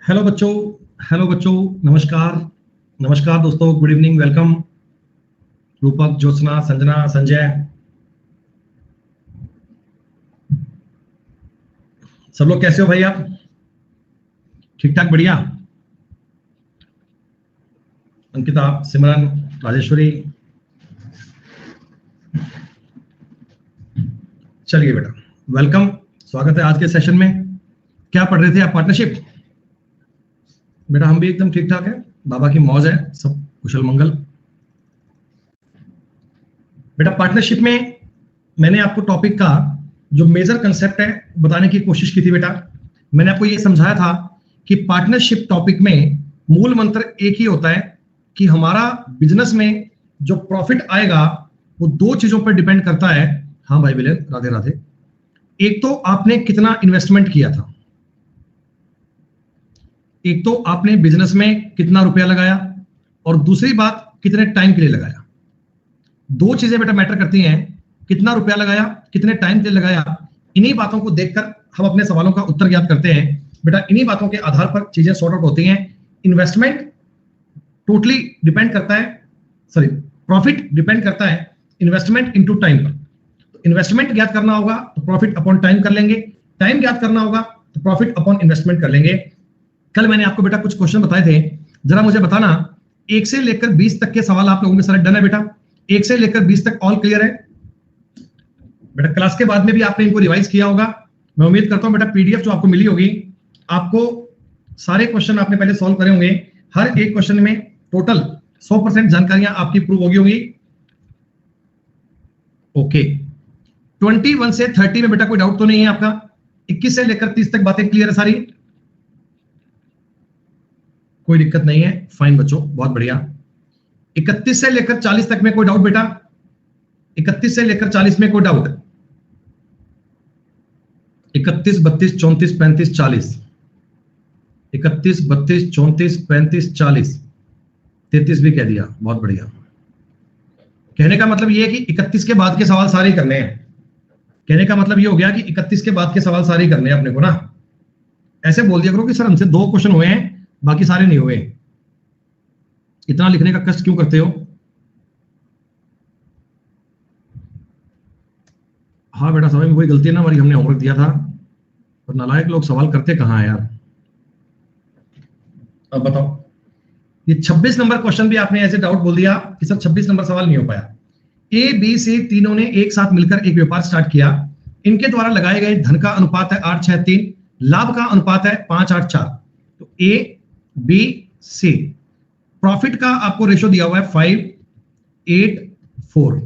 Hello बच्चों, hello बच्चों, नमस्कार, नमस्कार दोस्तों, गुड इवनिंग, वेलकम। रूपक, ज्योत्सना, संजना, संजय, सब लोग कैसे हो भाई? आप ठीक ठाक? बढ़िया। अंकिता, सिमरन, राजेश्वरी, चलिए बेटा, वेलकम, स्वागत है आज के सेशन में। क्या पढ़ रहे थे आप? पार्टनरशिप। बेटा हम भी एकदम ठीक ठाक है, बाबा की मौज है, सब कुशल मंगल। बेटा पार्टनरशिप में मैंने आपको टॉपिक का जो मेजर कंसेप्ट है बताने की कोशिश की थी। बेटा मैंने आपको ये समझाया था कि पार्टनरशिप टॉपिक में मूल मंत्र एक ही होता है कि हमारा बिजनेस में जो प्रॉफिट आएगा वो दो चीजों पर डिपेंड करता है। हाँ भाई बिलेन, राधे राधे। एक तो आपने कितना इन्वेस्टमेंट किया था, एक तो आपने बिजनेस में कितना रुपया लगाया, और दूसरी बात कितने टाइम के लिए लगाया। दो चीजें बेटा मैटर करती हैं, कितना रुपया लगाया, कितने टाइम के लिए लगाया। इन्हीं बातों को देखकर हम अपने सवालों का उत्तर ज्ञात करते हैं। बेटा इन्हीं बातों के आधार पर चीजें सॉर्ट आउट होती हैं। इन्वेस्टमेंट टोटली डिपेंड करता है, सॉरी, प्रॉफिट डिपेंड करता है इन्वेस्टमेंट इनटू टाइम पर। तो इन्वेस्टमेंट ज्ञात करना होगा तो प्रॉफिट अपॉन टाइम कर लेंगे, टाइम ज्ञात करना होगा तो प्रॉफिट अपॉन इन्वेस्टमेंट कर लेंगे। कल मैंने आपको बेटा कुछ क्वेश्चन बताए थे, जरा मुझे बताना 1 से लेकर 20 तक के सवाल आप लोगों के सारे डन है बेटा? 1 से लेकर 20 तक ऑल क्लियर है बेटा? क्लास के बाद में भी आपने इनको रिवाइज किया होगा, मैं उम्मीद करता हूं। बेटा पीडीएफ जो आपको मिली होगी, आपको सारे क्वेश्चन आपने पहले सॉल्व करे होंगे। हर एक क्वेश्चन में टोटल 100% जानकारियां आपकी प्रूव होगी होंगी। ओके, 21 से 30 में बेटा कोई डाउट तो नहीं है आपका? 21 से लेकर 30 तक बातें क्लियर है सारी? कोई दिक्कत नहीं है, फाइन बच्चों, बहुत बढ़िया। 31 से लेकर 40 तक में कोई डाउट बेटा? 31 से लेकर 40 में कोई डाउट? 31, 32, 34, 35, 40, 31, 32, 34, 35, 40, 33 भी कह दिया, बहुत बढ़िया। कहने का मतलब ये है कि 31 के बाद के सवाल सारे ही करने हैं। कहने का मतलब ये हो गया कि 31 के बाद के सवाल सारे ही करने हैं अपने को ना। ऐसे बोल दिया करो कि सर हमसे 2 क्वेश्चन हुए हैं, बाकी सारे नहीं हुए। इतना लिखने का कष्ट क्यों करते हो? हाँ बेटा, समय में कोई गलती है ना हमारी, हमने होमवर्क दिया था, और नालायक लोग सवाल करते कहाँ है यार। अब बताओ, ये 26 नंबर क्वेश्चन भी आपने ऐसे डाउट बोल दिया कि सर 26 नंबर सवाल नहीं हो पाया। ए बी सी तीनों ने एक साथ मिलकर एक व्यापार स्टार्ट किया। इनके द्वारा लगाए गए धन का अनुपात है 8-6-3, लाभ का अनुपात है 5-8-4। तो ए बी सी, प्रॉफिट का आपको रेशो दिया हुआ है 5-8-4,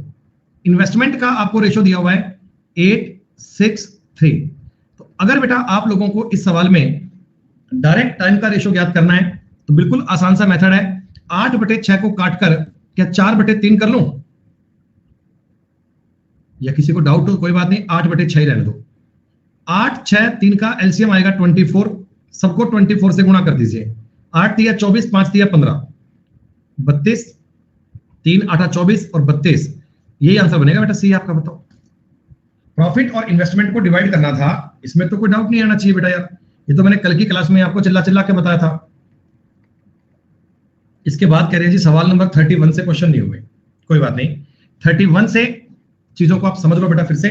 इन्वेस्टमेंट का आपको रेशो दिया हुआ है 8-6-3। तो अगर बेटा आप लोगों को इस सवाल में डायरेक्ट टाइम का रेशो ज्ञात करना है तो बिल्कुल आसान सा मेथड है। 8/6 को काटकर क्या 4/3 कर लूं? या किसी को डाउट हो कोई बात नहीं, 8/6 ही रहने दो। 8, 6, 3 का एलसीएम आएगा 24, सबको 24 से गुणा कर दीजिए। 8 तिया 24, 5 तिया 15, 32, 3 8 24 और 32, यही आंसर बनेगा बेटा सी आपका। बताओ, प्रॉफिट और इन्वेस्टमेंट को डिवाइड करना था, इसमें तो कोई डाउट नहीं आना चाहिए बेटा यार। ये तो मैंने कल की क्लास में आपको चिल्ला चिल्ला के बताया था। इसके बाद कह रहे हैं जी सवाल नंबर 31 से क्वेश्चन नहीं हुए। कोई बात नहीं, 31 से चीजों को आप समझ लो बेटा। फिर से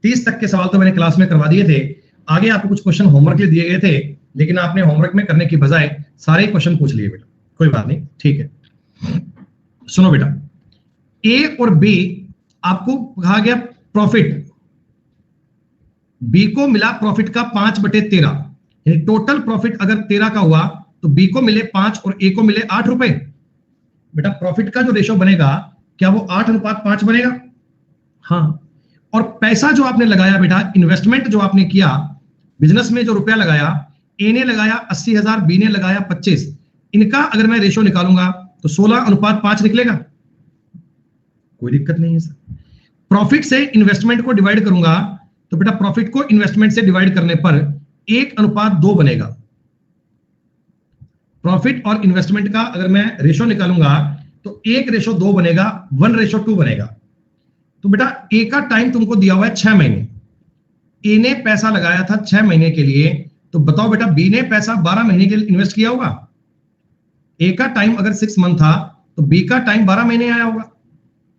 30 तक के सवाल तो मैंने क्लास में करवा दिए थे। आगे आपको कुछ क्वेश्चन होमवर्क के लिए दिए गए थे, लेकिन आपने होमवर्क में करने की बजाय सारे क्वेश्चन पूछ लिए बेटा। कोई बात नहीं, ठीक है। सुनो बेटा, ए और बी आपको कहा गया प्रॉफिट, बी को मिला प्रॉफिट का 5/13, यानी टोटल प्रॉफिट अगर 13 का हुआ तो बी को मिले 5 और ए को मिले 8 रुपए। बेटा प्रॉफिट का जो रेशो बनेगा क्या वो 8:5 बनेगा? हाँ। और पैसा जो आपने लगाया बेटा, इन्वेस्टमेंट जो आपने किया, बिजनेस में जो रुपया लगाया, ए ने लगाया 80,000, बी ने लगाया 25, इनका अगर मैं रेशो निकालूंगा तो 16:5 निकलेगा। कोई दिक्कत नहीं है सर। प्रॉफिट से इन्वेस्टमेंट को डिवाइड करूंगा तो बेटा प्रॉफिट को इन्वेस्टमेंट से डिवाइड करने पर 1:2 बनेगा। प्रॉफिट और इन्वेस्टमेंट का अगर मैं रेशो निकालूंगा तो 1:2 बनेगा, 1:2 बनेगा। तो बेटा ए का टाइम तुमको दिया हुआ है 6 महीने। ए ने पैसा लगाया था 6 महीने के लिए, तो बताओ बेटा, बी ने पैसा 12 महीने के लिए इन्वेस्ट किया होगा। ए का टाइम अगर 6 मंथ था तो बी का टाइम 12 महीने आया होगा।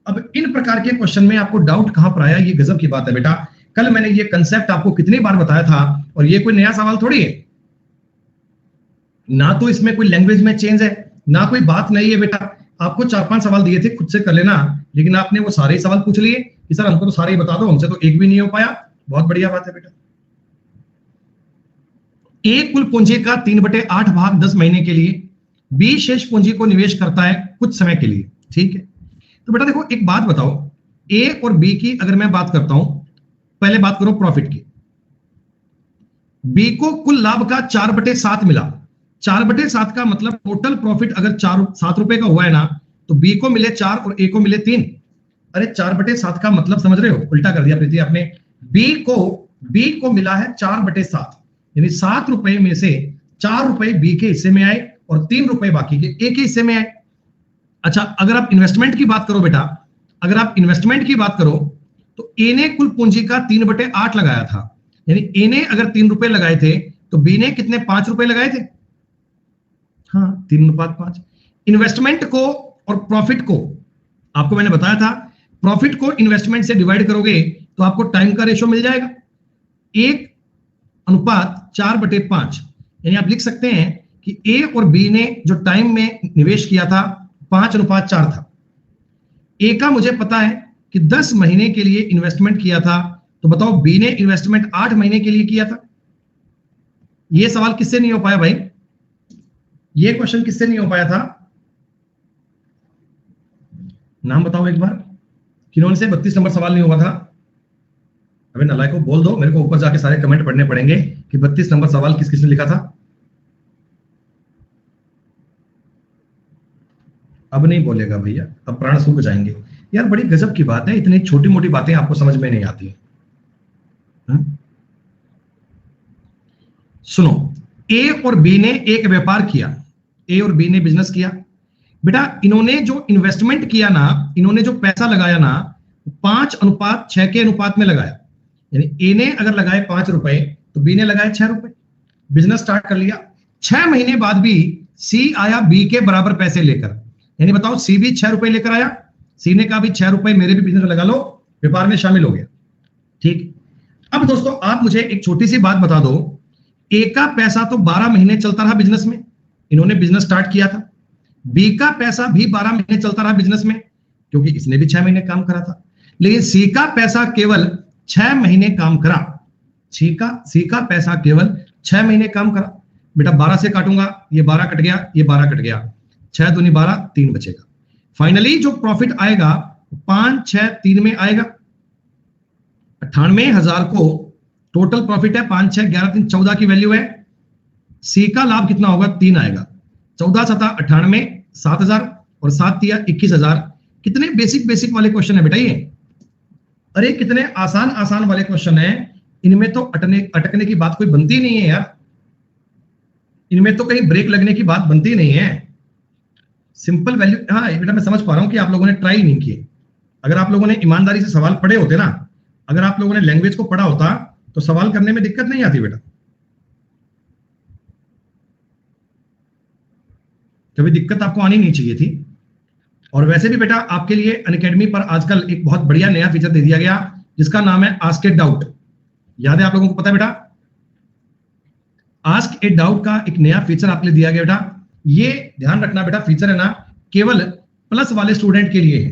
अब इन प्रकार के क्वेश्चन में आपको डाउट कहां पर आया, ये गजब की बात है बेटा। कल मैंने ये कंसेप्ट आपको कितनी बार बताया था, और ये कोई नया सवाल थोड़ी है ना, तो इसमें कोई लैंग्वेज में चेंज है ना कोई बात नहीं है बेटा। आपको 4-5 सवाल दिए थे, खुद से कर लेना, लेकिन आपने वो सारे सवाल पूछ लिए कि सर हमको तो सारे ही बता दो, हमसे तो एक भी नहीं हो पाया। बहुत बढ़िया बात है बेटा। ए कुल पूंजी का 3/8 भाग 10 महीने के लिए, बी शेष पूंजी को निवेश करता है कुछ समय के लिए। ठीक है, तो बेटा देखो एक बात बताओ, ए और बी की अगर मैं बात करता हूं, पहले बात करो प्रॉफिट की। बी को कुल लाभ का 4/7 मिला। 4/7 का मतलब टोटल प्रॉफिट अगर 7 रुपए का हुआ है ना, तो बी को मिले 4 और ए को मिले 3। अरे 4/7 का मतलब समझ रहे हो, उल्टा कर दिया प्रीति आपने। बी को मिला है 4/7, यानी 7 रुपए में से 4 रुपए बी के हिस्से में आए और 3 रुपए बाकी के ए के हिस्से में आए। अच्छा, अगर आप इन्वेस्टमेंट की बात करो बेटा, अगर आप इन्वेस्टमेंट की बात करो तो ए ने कुल पूंजी का 3/8 लगाया था, यानी ए ने अगर 3 रुपए लगाए थे तो बी ने कितने 5 रुपए लगाए थे। हाँ, 3:5। इन्वेस्टमेंट को और प्रॉफिट को आपको मैंने बताया था, प्रॉफिट को इन्वेस्टमेंट से डिवाइड करोगे तो आपको टाइम का रेशो मिल जाएगा 1:4/5। यानी आप लिख सकते हैं कि ए और बी ने जो टाइम में निवेश किया था 5:4 था। ए का मुझे पता है कि 10 महीने के लिए इन्वेस्टमेंट किया था, तो बताओ बी ने इन्वेस्टमेंट 8 महीने के लिए किया था। यह सवाल किससे नहीं हो पाया भाई, ये क्वेश्चन किससे नहीं हो पाया था, नाम बताओ एक बार, किन्होंने से 32 नंबर सवाल नहीं हुआ था। अबे नालायक को बोल दो, मेरे को ऊपर जाके सारे कमेंट पढ़ने पड़ेंगे कि 32 नंबर सवाल किस किसने लिखा था। अब नहीं बोलेगा भैया, अब प्राण सूख जाएंगे। यार बड़ी गजब की बात है, इतनी छोटी मोटी बातें आपको समझ में नहीं आती। सुनो, ए और बी ने एक व्यापार किया, ए और बी ने बिजनेस किया। बेटा इन्होंने जो इन्वेस्टमेंट किया ना, इन्होंने जो पैसा लगाया ना, 5:6 के अनुपात में लगाया। यानी ए ने अगर लगाए 5 रुपए तो बी ने लगाए 6 रुपए। बिजनेस स्टार्ट कर लिया, 6 महीने बाद भी सी आया बी के बराबर पैसे लेकर। यानी बताओ सी भी 6 रुपए लेकर आया, सी ने कहा भी 6 रुपए मेरे भी बिजनेस में लगा लो, व्यापार में शामिल हो गया। ठीक, अब दोस्तों आप मुझे एक छोटी सी बात बता दो, ए का पैसा तो 12 महीने चलता रहा बिजनेस में, इन्होंने बिजनेस स्टार्ट किया था। बी का पैसा भी 12 महीने चलता रहा बिजनेस में, क्योंकि इसने भी 6 महीने काम करा था। लेकिन सी का पैसा केवल 6 महीने काम करा। सी का पैसा केवल 6 महीने काम करा। बेटा 12 से काटूंगा, ये 12 कट गया, ये 12 कट गया, 6 दूनी 12, 3 बचेगा। फाइनली जो प्रॉफिट आएगा 5, 6, 3 में आएगा। 98,000 को टोटल प्रॉफिट है, 5, 6, 11, 3, 14 की वैल्यू है। सी का लाभ कितना होगा, 3 आएगा। 14 7 98, 7,000 और 7 दिया 21,000। कितने बेसिक वाले क्वेश्चन है बेटा ये। अरे कितने आसान वाले क्वेश्चन है, इनमें तो अटकने की बात कोई बनती नहीं है यार, इनमें तो कहीं ब्रेक लगने की बात बनती नहीं है। Simple value. हाँ बेटा मैं समझ पा रहा हूं कि आप लोगों ने ट्राई नहीं किए। अगर आप लोगों ने ईमानदारी से सवाल पढ़े होते ना, अगर आप लोगों ने लैंग्वेज को पढ़ा होता तो सवाल करने में दिक्कत नहीं आती बेटा। कभी दिक्कत आपको आनी नहीं चाहिए थी। और वैसे भी बेटा आपके लिए अनअकैडमी पर आजकल एक बहुत बढ़िया नया फीचर दे दिया गया, जिसका नाम है आस्क ए डाउट। याद है आप लोगों को, पता है बेटा, आस्क ए डाउट का एक नया फीचर आपके लिए दिया गया बेटा। ये ध्यान रखना बेटा, फीचर है ना केवल प्लस वाले स्टूडेंट के लिए है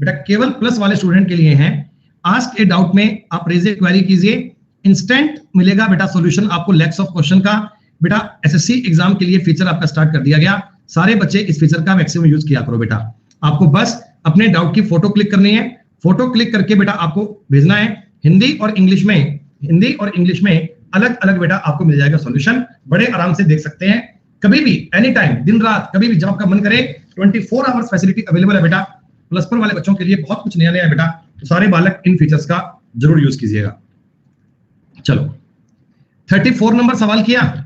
बेटा, केवल प्लस वाले स्टूडेंट के लिए है। आस्क ए डाउट में आप रेज ए क्वेरी कीजिए, इंस्टेंट मिलेगा बेटा सॉल्यूशन आपको लैक्स ऑफ क्वेश्चन का। बेटा एसएससी एग्जाम के लिए फीचर आपका स्टार्ट कर दिया गया। सारे बच्चे इस फीचर का मैक्सिमम यूज किया करो बेटा। आपको बस अपने डाउट की फोटो क्लिक करनी है, फोटो क्लिक करके बेटा आपको भेजना है। हिंदी और इंग्लिश में अलग अलग बेटा आपको मिल जाएगा सॉल्यूशन, बड़े आराम से देख सकते हैं। कभी भी एनी टाइम, दिन रात, कभी भी जब आपका मन करे, 24 आवर्स फैसिलिटी अवेलेबल है बेटा। प्लस पर वाले बच्चों के लिए बहुत कुछ नया है बेटा, तो सारे बालक इन फीचर्स का जरूर यूज कीजिएगा। चलो 34 नंबर सवाल किया।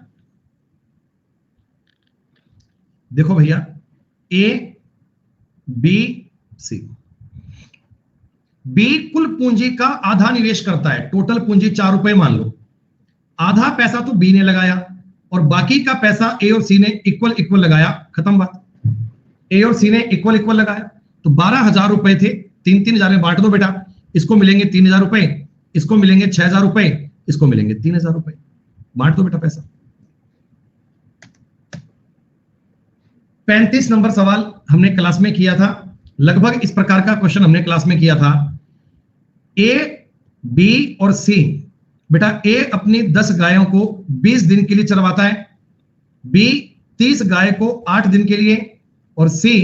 देखो भैया, ए बी सी, बी कुल पूंजी का आधा निवेश करता है, टोटल पूंजी 4 रुपए मान लो, आधा पैसा तो बी ने लगाया और बाकी का पैसा ए और सी ने इक्वल इक्वल लगाया, खत्म बात। ए और सी ने इक्वल इक्वल लगाया, तो 12,000 रुपए थे, 3-3 हजार में बांट दो बेटा। इसको मिलेंगे 3,000 रुपए, इसको मिलेंगे 6,000 रुपए, इसको मिलेंगे 3,000 रुपए, बांट दो बेटा पैसा। 35 नंबर सवाल हमने क्लास में किया था, लगभग इस प्रकार का क्वेश्चन हमने क्लास में किया था। ए, बी और सी, बेटा ए अपनी 10 गायों को 20 दिन के लिए चरवाता है, बी 30 गाय को 8 दिन के लिए और सी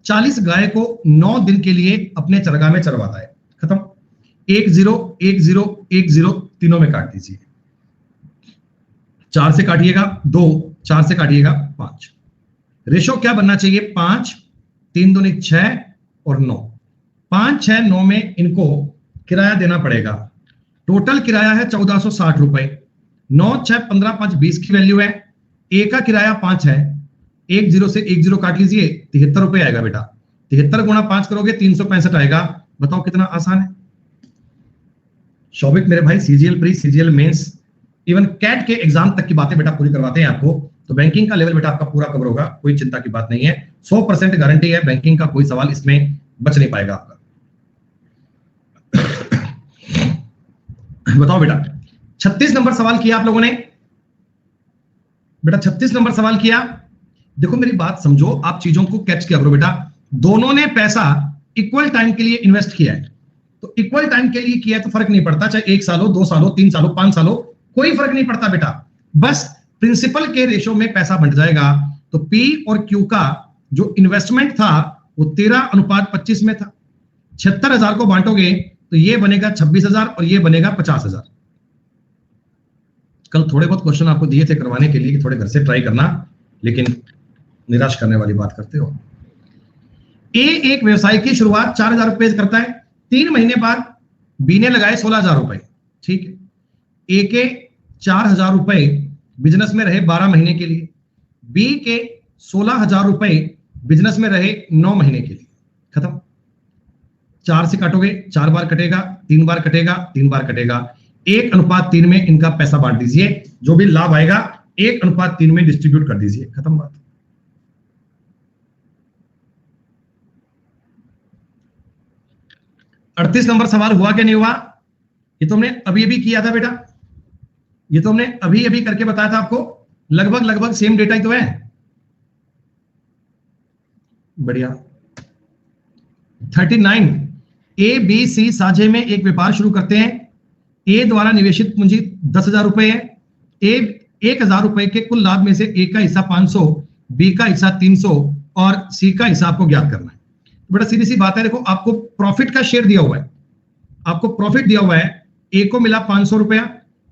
40 गाय को 9 दिन के लिए अपने चरगाह में चरवाता है, खत्म। 1 0 1 0 1 0 तीनों में काट दीजिए। 4 से काटिएगा 2, 4 से काटिएगा 5। रेशो क्या बनना चाहिए? 5, 3 दूनी 6 और 9। 5, 6, 9 में इनको किराया देना पड़ेगा। टोटल किराया है 1460 रुपए। 9, 6, 15, 5, 20 की वैल्यू है। ए का किराया 5 है। 1 0 से 1 0 काट लीजिए, 73 रुपए आएगा बेटा। 73 गुणा 5 करोगे 365 आएगा। बताओ कितना आसान है। शौविक मेरे भाई CGL pre, CGL mains, even CAT के एग्जाम तक की बातें बेटा पूरी करवाते हैं आपको। तो बैंकिंग का लेवल बेटा आपका पूरा कवर होगा, कोई चिंता की बात नहीं है। 100% गारंटी है, बैंकिंग का कोई सवाल इसमें बच नहीं पाएगा आपका। बताओ बेटा 36 नंबर सवाल किया आप लोगों ने बेटा, 36 नंबर सवाल किया। देखो मेरी बात समझो, आप चीजों को कैच किया करो बेटा। दोनों ने पैसा इक्वल टाइम के लिए इन्वेस्ट किया है, तो इक्वल टाइम के लिए किया है तो फर्क नहीं पड़ता, चाहे 1 साल हो, 2 साल हो, 3 साल हो, 5 साल हो, कोई फर्क नहीं पड़ता बेटा। बस प्रिंसिपल के रेशो में पैसा बंट जाएगा। तो पी और क्यू का जो इन्वेस्टमेंट था वो 13:25 में था। 76,000 को बांटोगे तो ये बनेगा 26,000 और ये बनेगा 50,000। कल थोड़े बहुत क्वेश्चन आपको दिए थे करवाने के लिए कि थोड़े घर से ट्राई करना, लेकिन निराश करने वाली बात करते हो। ए एक व्यवसाय की शुरुआत 4,000 रुपए करता है। 3 महीने बाद बी ने लगाए 16,000 रुपए, ठीक है। ए के 4,000 रुपए बिजनेस में रहे 12 महीने के लिए, बी के 16,000 रुपए बिजनेस में रहे 9 महीने के लिए, खत्म। 4 से काटोगे 4 बार कटेगा, 3 बार कटेगा, 3 बार कटेगा। 1:3 में इनका पैसा बांट दीजिए, जो भी लाभ आएगा 1:3 में डिस्ट्रीब्यूट कर दीजिए, खत्म बात। अड़तीस नंबर सवाल हुआ क्या नहीं हुआ? ये तो हमने अभी अभी किया था बेटा, ये तो हमने अभी अभी करके बताया था आपको। लगभग सेम डेटा ही तो है। बढ़िया। 39, ए बी सी साझे में एक व्यापार शुरू करते हैं। ए द्वारा निवेशित पूंजी 10,000 रुपए है। ए 1,000 रुपए के कुल लाभ में से ए का हिस्सा 500, बी का हिस्सा 300 और सी का हिस्सा आपको ज्ञात करना है। बड़ा सीधी सी बात है, देखो आपको प्रॉफिट का शेयर दिया हुआ है, आपको प्रॉफिट दिया हुआ है। ए को मिला 500 रुपया,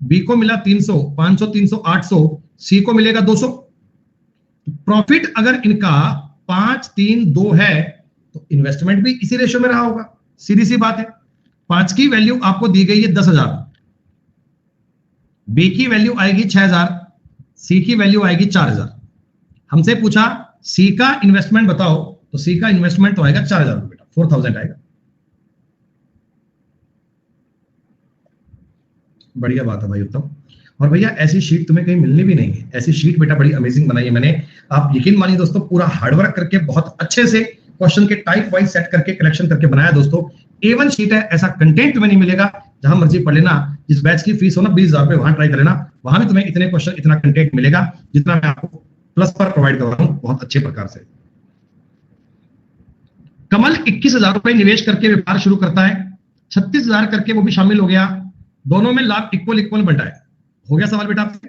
बी को मिला 300, 500 300 800, सी को मिलेगा 200। प्रॉफिट अगर इनका 5 3 2 है तो इन्वेस्टमेंट भी इसी रेशियो में रहा होगा, सीधी सी बात है। 5 की वैल्यू आपको दी गई है 10,000, बी की वैल्यू आएगी 6,000, सी की वैल्यू आएगी 4,000। हमसे पूछा सी का इन्वेस्टमेंट बताओ, तो सी का इन्वेस्टमेंट तो आएगा 4,000 बेटा, 4,000 आएगा। बढ़िया बात है भाई उत्तम। और भैया ऐसी शीट तुम्हें कहीं मिलनी भी नहीं है, ऐसी शीट बेटा बड़ी अमेजिंग बनाई है मैंने। आप यकीन मानिए दोस्तों, पूरा हार्डवर्क करके बहुत अच्छे से क्वेश्चन के टाइप वाइज सेट करके कलेक्शन करके बनाया दोस्तों। A1 शीट है, ऐसा कंटेंट तुम्हें नहीं मिलेगा। जहां मर्जी पढ़ लेना, जिस बैच की फीस हो ना 20,000 रुपए, वहां ट्राई कर लेना, वहां भी तुम्हें इतने क्वेश्चन इतना कंटेंट मिलेगा जितना मैं आपको प्लस पर प्रोवाइड कर रहा हूं बहुत अच्छे प्रकार से। कमल 21,000 रुपए निवेश करके व्यापार शुरू करता है। 36,000 करके वो भी शामिल हो गया, दोनों में लाभ इक्वल इक्वल बंटा है। हो गया सवाल बेटा आपसे?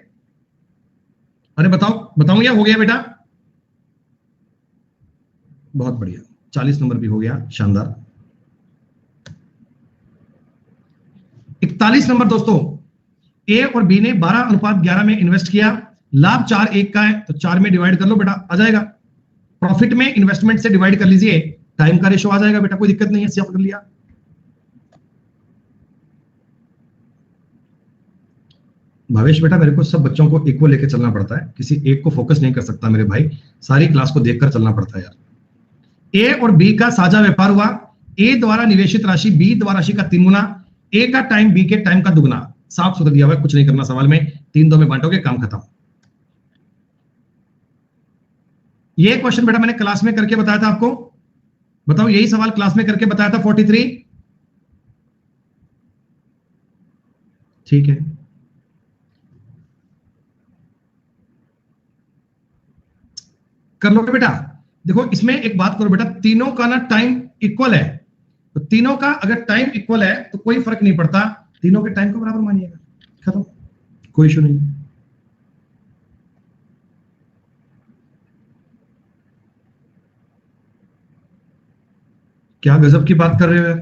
अरे बताऊं या हो गया बेटा? बहुत बढ़िया, 40 नंबर भी हो गया, शानदार। 41 नंबर दोस्तों, ए और बी ने 12:11 में इन्वेस्ट किया। लाभ 4:1 का है, तो 4 में डिवाइड कर लो बेटा, आ जाएगा। प्रॉफिट में इन्वेस्टमेंट से डिवाइड कर लीजिए, टाइम का रेशो आ जाएगा बेटा, कोई दिक्कत नहीं है, सिर्फ कर लिया। भावेश बेटा मेरे को सब बच्चों को इक्वल लेके चलना पड़ता है, किसी एक को फोकस नहीं कर सकता मेरे भाई, सारी क्लास को देखकर चलना पड़ता है यार। ए और बी का साझा व्यापार हुआ। ए द्वारा निवेशित राशि बी द्वारा राशि का 3 गुना, ए का टाइम बी के टाइम का दुगना। साफ सुथरा दिया हुआ है, कुछ नहीं करना सवाल में। 3 2 में बांटोगे, काम खत्म। ये क्वेश्चन बेटा मैंने क्लास में करके बताया था आपको, बताओ यही सवाल क्लास में करके बताया था 43। ठीक है, कर लोगे बेटा। देखो इसमें एक बात करो बेटा, तीनों का ना टाइम इक्वल है, तो तीनों का अगर टाइम इक्वल है तो कोई फर्क नहीं पड़ता, तीनों के टाइम को बराबर मानिएगा, खत्म, कोई इशू नहीं। क्या गजब की बात कर रहे हो यार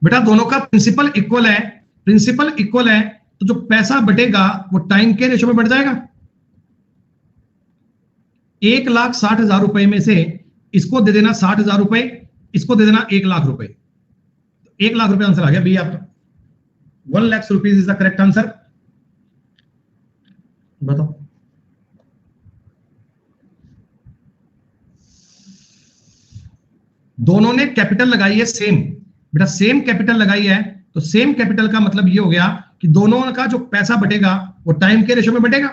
बेटा, दोनों का प्रिंसिपल इक्वल है, प्रिंसिपल इक्वल है, तो जो पैसा बटेगा वो टाइम के रेशो में बढ़ जाएगा। 1,60,000 रुपए में से इसको दे देना 60,000 रुपए, इसको दे देना 1,00,000 रुपए, 1,00,000 रुपए आंसर आ गया बी आपका। 1 lakh rupees is the correct answer. बताओ दोनों ने कैपिटल लगाई है सेम, बेटा सेम कैपिटल लगाई है, तो सेम कैपिटल का मतलब ये हो गया कि दोनों का जो पैसा बटेगा वो टाइम के रेशो में बटेगा।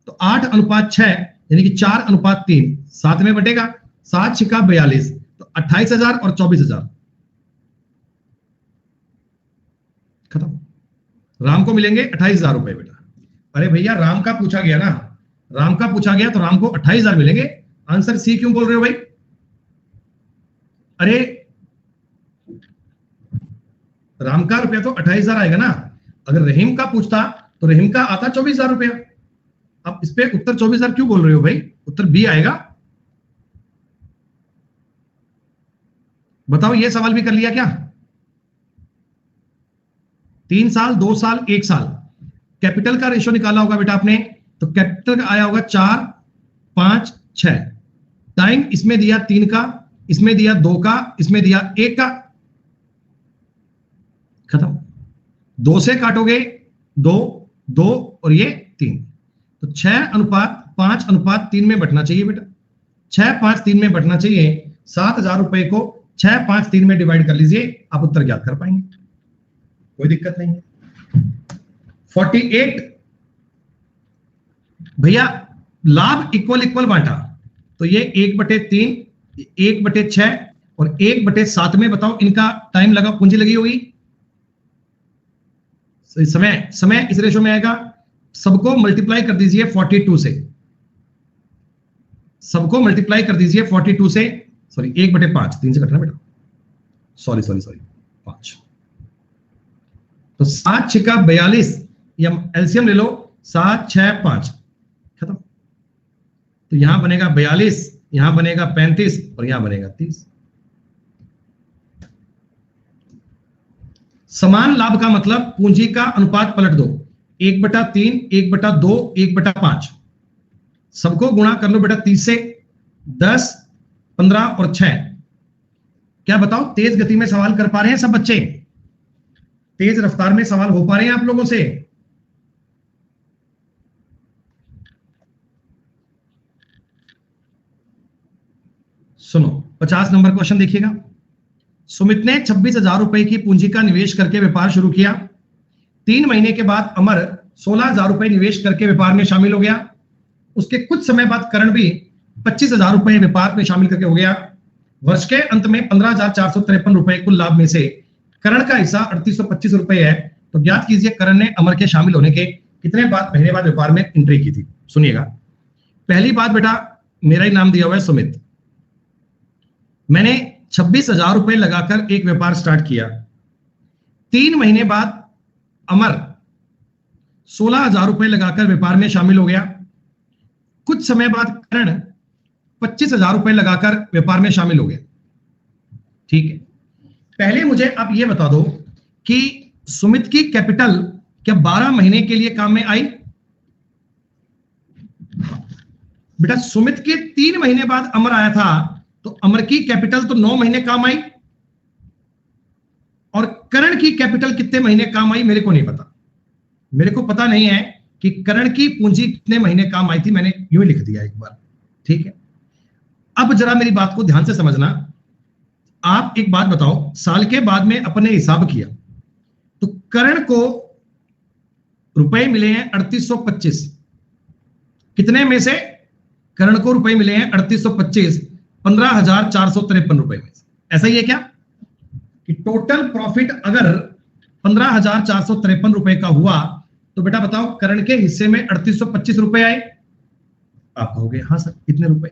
तो 8:6 यानी कि 4:3 7 में बटेगा, 7 छिका 42, तो 28,000 और 24,000 खत्म। राम को मिलेंगे 28,000 रुपए बेटा। अरे भैया राम का पूछा गया ना, राम का पूछा गया तो राम को 28,000 मिलेंगे। आंसर सी क्यों बोल रहे हो भाई? अरे राम का रुपया तो 28,000 आएगा ना, अगर रहीम का पूछता तो रहीम का आता 24,000 रुपया। अब इस पे उत्तर 24,000 क्यों बोल रहे हो भाई? उत्तर बी आएगा। बताओ ये सवाल भी कर लिया क्या? 3 साल 2 साल 1 साल कैपिटल का रेशो निकाला होगा बेटा आपने, तो कैपिटल का आया होगा 4 5 6, टाइम इसमें दिया 3 का, इसमें दिया 2 का, इसमें दिया 1 का, खत्म। 2 से काटोगे 2 2 और ये 3, तो 6:5:3 में बटना चाहिए बेटा, 6:5:3 में बटना चाहिए। 7,000 रुपए को 6:5:3 में डिवाइड कर लीजिए, आप उत्तर ज्ञात कर पाएंगे, कोई दिक्कत नहीं है। 48 भैया लाभ इक्वल इक्वल बांटा, तो ये 1/3 1/6 और 1/7 में बताओ इनका टाइम लगा, पूंजी लगी होगी, समय समय इस रेशो में आएगा। सबको मल्टीप्लाई कर दीजिए 42 से, सबको मल्टीप्लाई कर दीजिए 42 से, सॉरी 1/5 3 से कटना बेटा, सॉरी 5, तो 7 छिका 42, या एलसीएम ले लो, 7 6 5 खत्म। तो यहां बनेगा 42, यहां बनेगा 35 और यहां बनेगा 30। समान लाभ का मतलब पूंजी का अनुपात पलट दो, 1/3 1/2 1/5, सबको गुणा कर लो बेटा 30 से, 10 15 और 6। क्या बताओ तेज गति में सवाल कर पा रहे हैं सब बच्चे? तेज रफ्तार में सवाल हो पा रहे हैं आप लोगों से? सुनो 50 नंबर क्वेश्चन देखिएगा। सुमित ने 26,000 रुपए की पूंजी का निवेश करके व्यापार शुरू किया। 3 महीने के बाद अमर 16,000 रुपए निवेश करके व्यापार में शामिल हो गया। उसके कुछ समय बाद करण भी 25,000 रुपए व्यापार में शामिल करके हो गया। वर्ष के अंत में 15,453 रुपए कुल लाभ में से करण का हिस्सा 3,825 रुपए है, तो ज्ञात कीजिए करण ने अमर के शामिल होने के कितने महीने बाद व्यापार में एंट्री की थी। सुनिएगा, पहली बात बेटा मेरा ही नाम दिया हुआ है सुमित, मैंने 26,000 रुपए लगाकर एक व्यापार स्टार्ट किया। 3 महीने बाद अमर 16,000 रुपए लगाकर व्यापार में शामिल हो गया। कुछ समय बाद करण 25,000 रुपए लगाकर व्यापार में शामिल हो गया। ठीक है, पहले मुझे आप ये बता दो कि सुमित की कैपिटल क्या 12 महीने के लिए काम में आई? बेटा सुमित के 3 महीने बाद अमर आया था, तो अमर की कैपिटल तो 9 महीने काम आई, और करण की कैपिटल कितने महीने काम आई मेरे को नहीं पता। मेरे को पता नहीं है कि करण की पूंजी कितने महीने काम आई थी, मैंने यूं ही लिख दिया एक बार। ठीक है, अब जरा मेरी बात को ध्यान से समझना। आप एक बात बताओ, साल के बाद में अपने हिसाब किया तो करण को रुपए मिले हैं 3825। कितने में से? करण को रुपए मिले हैं 3825 15,453 रुपए में। ऐसा ही है क्या कि टोटल प्रॉफिट अगर 15,453 रुपए का हुआ तो बेटा बताओ करण के हिस्से में 3825 रुपए आए? आप कहोगे हाँ सर कितने रुपए।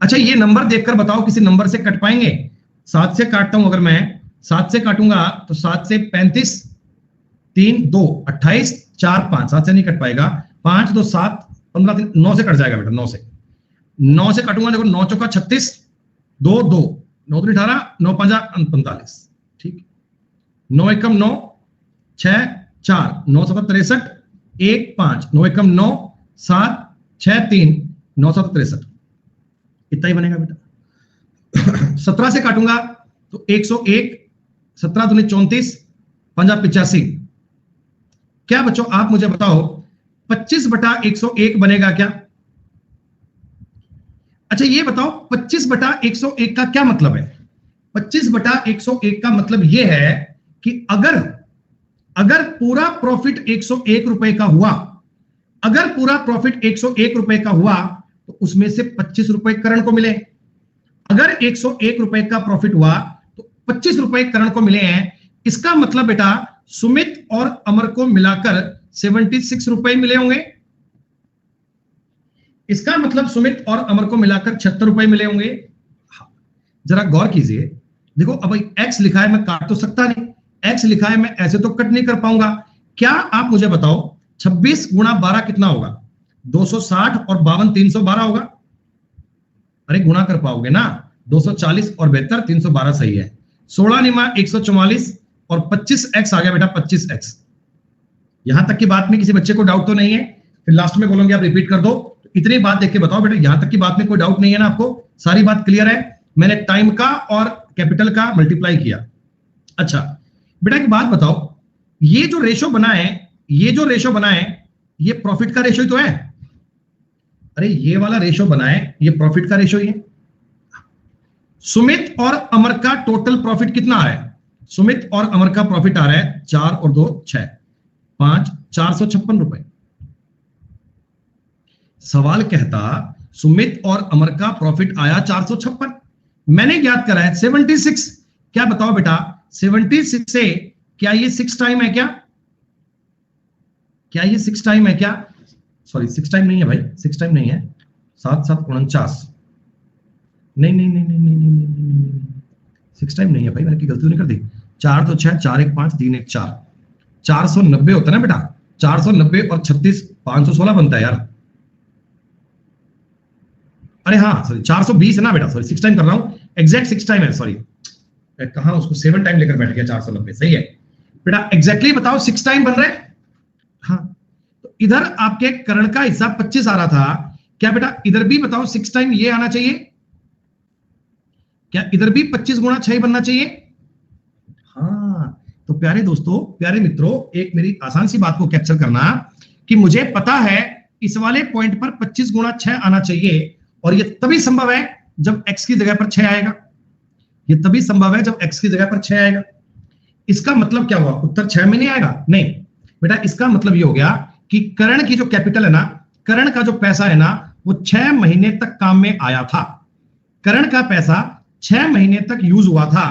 अच्छा ये नंबर देखकर बताओ किसी नंबर से कट पाएंगे? 7 से काटता हूं, अगर मैं 7 से काटूंगा तो 7 से 35, 3 2 28, 4 5, 7 से नहीं कट पाएगा, 5 2 7 15 3 9 से कट जाएगा बेटा। 9 से काटूंगा, देखो 9 चौका 36, 2 2 9 3 18, 9 5 45, ठीक। 9 एकम 9, 6 4 9 7 63, 1 5 9 एकम 9, 7 6 3 9 7 63, इतना ही बनेगा बेटा। 17 से काटूंगा तो 101, 17 दूनी 34, 5 85। क्या बच्चों आप मुझे बताओ 25/101 बनेगा क्या? अच्छा ये बताओ 25/101 का क्या मतलब है? 25/101 का मतलब यह है कि अगर पूरा प्रॉफिट 101 रुपए का हुआ, अगर पूरा प्रॉफिट 101 रुपए का हुआ तो उसमें से 25 रुपए करण को मिले। अगर 101 रुपए का प्रॉफिट हुआ तो 25 रुपए करण को मिले हैं। इसका मतलब बेटा सुमित और अमर को मिलाकर 76 रुपए मिले होंगे। इसका मतलब सुमित और अमर को मिलाकर 76 रुपए मिले होंगे। जरा गौर कीजिए, देखो अब एक्स लिखा है, मैं काट तो सकता नहीं, एक्स लिखा है मैं ऐसे तो कट नहीं कर पाऊंगा। क्या आप मुझे बताओ 26 गुणा 12 कितना होगा? 260 और 52 312 होगा। अरे गुणा कर पाओगे ना, 240 और 72 312 सही है। 16 निमा 144 और 25x आ गया बेटा 25x। यहां तक की बात में किसी बच्चे को डाउट तो नहीं है? फिर लास्ट में बोलोगे आप रिपीट कर दो। इतनी बात देख के बताओ बेटा, यहां तक की बात में कोई डाउट नहीं है ना आपको? सारी बात क्लियर है? मैंने टाइम का और कैपिटल का मल्टीप्लाई किया। अच्छा बेटा एक बात बताओ, ये जो रेशो बना है, ये जो रेशो बना है ये प्रॉफिट का रेशो ही तो है। अरे ये वाला रेशो बना है ये प्रॉफिट का रेशो ही है। सुमित और अमर का टोटल प्रॉफिट कितना आ रहा है? सुमित और अमर का प्रॉफिट आ रहा है 4 और 2 6 5 456 रुपए। सवाल कहता सुमित और अमर का प्रॉफिट आया 456, मैंने ज्ञात करा है 76। क्या बताओ बेटा 76 से क्या ये 6 टाइम है क्या? क्या ये 6 टाइम है क्या? सॉरी 6 टाइम नहीं है भाई, 6 टाइम नहीं है, 7 7 49, नहीं नहीं नहीं नहीं नहीं नहीं नहीं 6 टाइम नहीं है भाई, मैंने की गलती तो नहीं कर दी। 4 तो 6 4 1 5 3 1 4, 490 होता है ना बेटा। 490 और 36 516 बनता है यार। अरे हाँ सॉरी 420 है ना बेटा, सॉरी 6 टाइम कर रहा हूं, एग्जैक्ट 6 टाइम है, सॉरी कहां उसको 7 टाइम लेकर बैठ गया। 490 सही है बेटा, एग्जैक्टली बताओ 6 टाइम बन रहा है। हाँ तो इधर आपके करण का हिस्सा 25 आ रहा था, क्या बेटा इधर भी बताओ 6 टाइम ये आना चाहिए? क्या इधर भी 25 गुणा 6 बनना चाहिए? हाँ तो प्यारे दोस्तों, प्यारे मित्रों, एक मेरी आसान सी बात को कैप्चर करना कि मुझे पता है इस वाले पॉइंट पर 25 गुणा 6 आना चाहिए, और ये तभी संभव है जब x की जगह पर 6 आएगा। ये तभी संभव है जब x की जगह पर 6 आएगा। इसका मतलब क्या हुआ? उत्तर 6 में नहीं आएगा, नहीं बेटा, इसका मतलब ये हो गया कि करण की जो कैपिटल है ना, करण का जो पैसा है ना, वो 6 महीने तक काम में आया था। करण का पैसा 6 महीने तक यूज हुआ था।